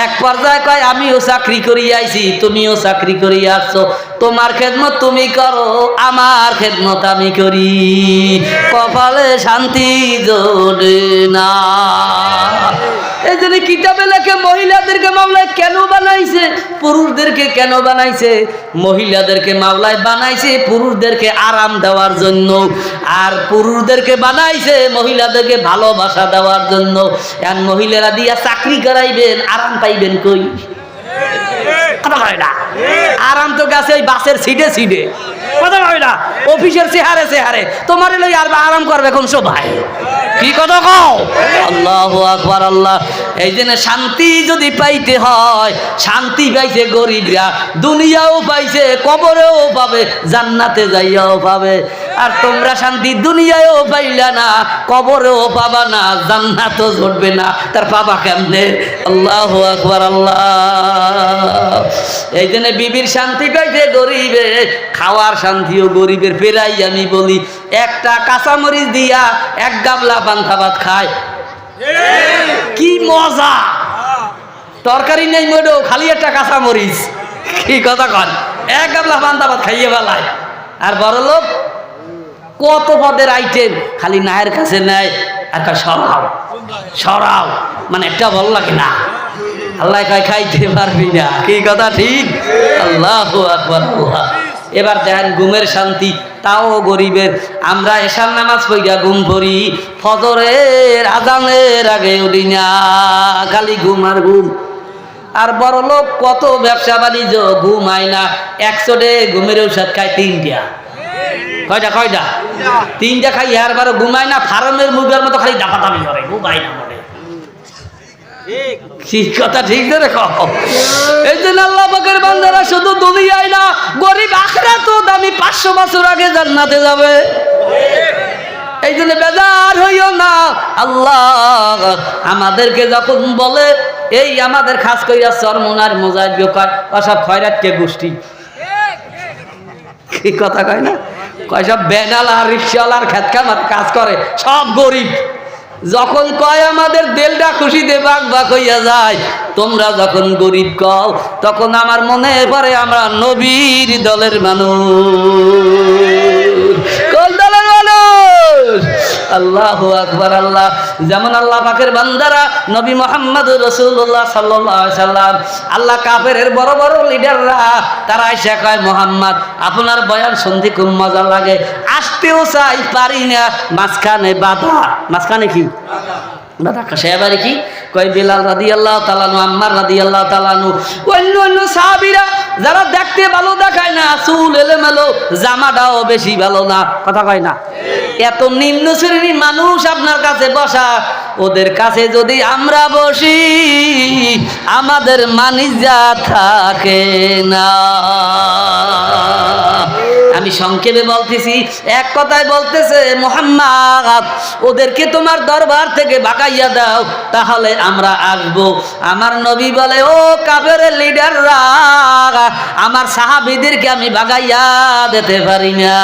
এক পর্যায়ে কয় আমিও চাকরি করিয়া আইছি, তুমিও চাকরি করিয়া আসছো, তোমার খেদমত তুমি করো, আমার খেদমত আমি করি। কপালে শান্তি জোড়ে না। এই জন্য কিতাবে লেখে মহিলাদেরকে মাওলায় কেন বানাইছে, পুরুষদেরকে কেন বানাইছে? মহিলাদেরকে মাওলায় বানাইছে পুরুষদেরকে আরাম দেওয়ার জন্য, আর পুরুষদেরকে বানাইছে মহিলাদেরকে ভালোবাসা দেওয়ার জন্য। আর মহিলারা দিয়া চাকরি করাইবেন, আরাম পাইবেন কই? কথা হয় না? আরাম তো গেছে ওই বাসের সিটে সিটে। কথা হয় না? অফিসের চেহারে চেহারে তোমার লই আর আরাম করবে কোন সবাই? কি কথা কও? আল্লাহু আকবার। আল্লাহ এই জন্য শান্তি যদি পাইতে হয়, শান্তি পাইছে গরিবরা, দুনিয়াও পাইছে, কবরেও পাবে, জান্নাতে যাইয়াও পাবে। আর তোমরা শান্তি দুনিয়ায়ও পাইলা না, কবরেও পাবা না, জান্নাতও জুটবে না, তার পাবা কেমনে? আল্লাহু আকবার। আল্লাহ এই জন্য বিবির শান্তি পাইছে গরিবে, খাওয়ার শান্তিও গরিবের। ফেরাই আমি বলি, একটা কাঁচামরিচ দিয়া 1 গাবলা পান্তা ভাত খায়, কি মজা! তরকারি নেই মোটেও, খালি একটা কাঁচামরিচ। কি কথা কন? এক গাবলা পান্তা ভাত খাইয়ে বেলায়। আর বড় লোক কত পদের আইটেম, খালি নায়ের কাছে নেয় আর সরাও সরাও, মানে একটা ভালো লাগে না। আল্লাহ কয় খাইতে পারবি না, কি কথা ঠিক? আল্লাহু আকবার। আল্লাহ এবার দেখেন ঘুমের শান্তি, তাও গরিবের। আমরা এশার নামাজ পড়িয়া ঘুম পড়ি, ফজরের আজানের আগে উঠি না, খালি ঘুম আর ঘুম। আর বড় লোক কত ব্যবসা বাণিজ্য, ঘুমায় না, 100 ঘুমের ঔষধ খায় 3টা। কয়টা? কয়টা? 3টা খাই, আর বারো ঘুমায় না, ফার্মের মুরগির মতো খালি দাপাদামি করে, ঘুমায় না মনে। কি কথা ঠিক না রে? এই জন্য আল্লাহ পাকের বান্দারা শুধু দুনিয়ায় না, গরিব আখিরাতেও দামি 500 বছর আগে জান্নাতে যাবে। এই জন্য বেজার হইও না। আল্লাহ আমাদেরকে যখন বলে, এই আমাদের খাস কইরা চরমনার মুজাহিদ কয় সব খয়রাতকে গোষ্ঠী, কি কথা কয় না? কয় সব বেনালা রিক্সাওয়ালার খেত খামার কাজ করে, সব গরিব। যখন কয় আমাদের দেলটা খুশিতে বাক বাক হইয়া যায়, তোমরা যখন গরিব কও, তখন আমার মনে পড়ে আমরা নবীর দলের মানুষ। কোন দলের মানুষ? আল্লাহু আকবার। আল্লাহ যেমন আল্লাহ পাকের বান্দারা নবী মুহাম্মদুর রাসূলুল্লাহ সাল্লাল্লাহু আলাইহি সাল্লাম, আল্লাহ কাফেরের বড় বড় লিডাররা তারা এসে কয়, মুহাম্মদ আপনার বয়ান শুনতে খুব মজা লাগে, আসতেও চাই পারি না, মাঝখানে বাধা। মাঝখানে কি বাধা? সে এবারে কি কয়, বিলাল রাদিয়াল্লাহু তাআলা আনহু, আম্মার রাদিয়াল্লাহু তাআলা আনহু, অন্য অন্য সাহাবীরা যারা দেখতে ভালো দেখায় না, চুল এলোমেলো, জামাটাও বেশি ভালো না, কথা কয় না, এত নিম্ন শ্রেণীর মানুষ আপনার কাছে বসা, ওদের কাছে যদি আমরা বসি আমাদের মানিজ্জা থাকে না। আমি সংক্ষেপে বলতেছি, এক কথায় বলতেছে, মুহাম্মদ ওদেরকে তোমার দরবার থেকে ভাগাইয়া দাও, তাহলে আমরা আসবো। আমার নবী বলে, ও কাফেরের লিডাররা, আমার সাহাবীদেরকে আমি ভাগাইয়া দিতে পারি না।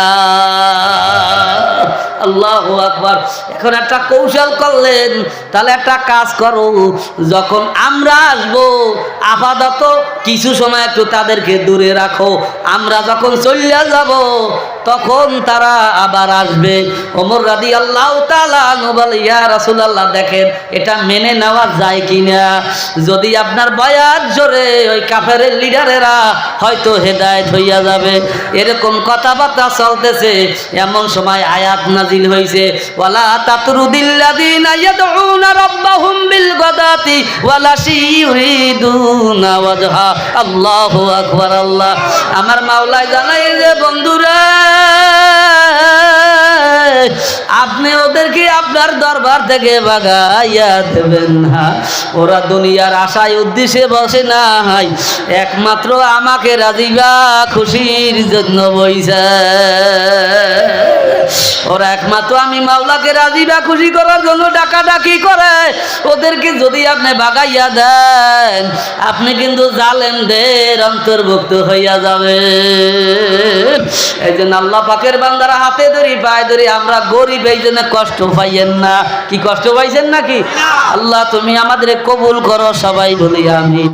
আল্লাহু আকবার। এখন একটা কৌশল করলেন, তাহলে একটা কাজ করো, যখন আমরা আসবো আপাতত কিছু সময় একটু তাদেরকে দূরে রাখো, আমরা যখন চলিয়া যাব তখন তারা আবার আসবে। ওমর রাদিয়াল্লাহু তাআলা আনহু বলে, ইয়া রাসূলুল্লাহ, দেখেন এটা মেনে নেওয়া যায় কিনা। যদি আপনার বয়াত জোরে ওই কাফেরের লিডারেরা হয়তো হেদায়েত হইয়া যাবে। এরকম কথাবার্তা চলতেছে, এমন সময় আয়াত নাজিল হইছে, ওয়ালা তাতরুদিল্লাযিনা ইয়াদউনা রাব্বাহুম বিল গাদাতি ওয়ালা ইউরিদুনা ওয়াজহা। আল্লাহু আকবার। আল্লাহ আমার মাওলায় জানাই যে, বন্ধুরা আপনি ওদেরকে আপনার দরবার থেকে ভাগাইয়া দেবেন না। ওরা দুনিয়ার আশায় উদ্দেশ্যে বসে নাই, একমাত্র আমাকে রাজিবা খুশির জন্য বইছে। ওরা একমাত্র আমি মাওলাকে রাজিবা খুশি করার জন্য ডাকাডাকি করে। ওদেরকে যদি আপনি ভাগাইয়া দেন, আপনি কিন্তু জালেমদের অন্তর্ভুক্ত হইয়া যাবেন। এই জন্য আল্লাহ পাকের বান্দারা হাতে ধরি পায়ে ধরি, আমরা গরিব, এই জন্য কষ্ট পাইয়েন না। কি কষ্ট পাইছেন নাকি? আল্লাহ তুমি আমাদের কবুল করো, সবাই বলি আমিন।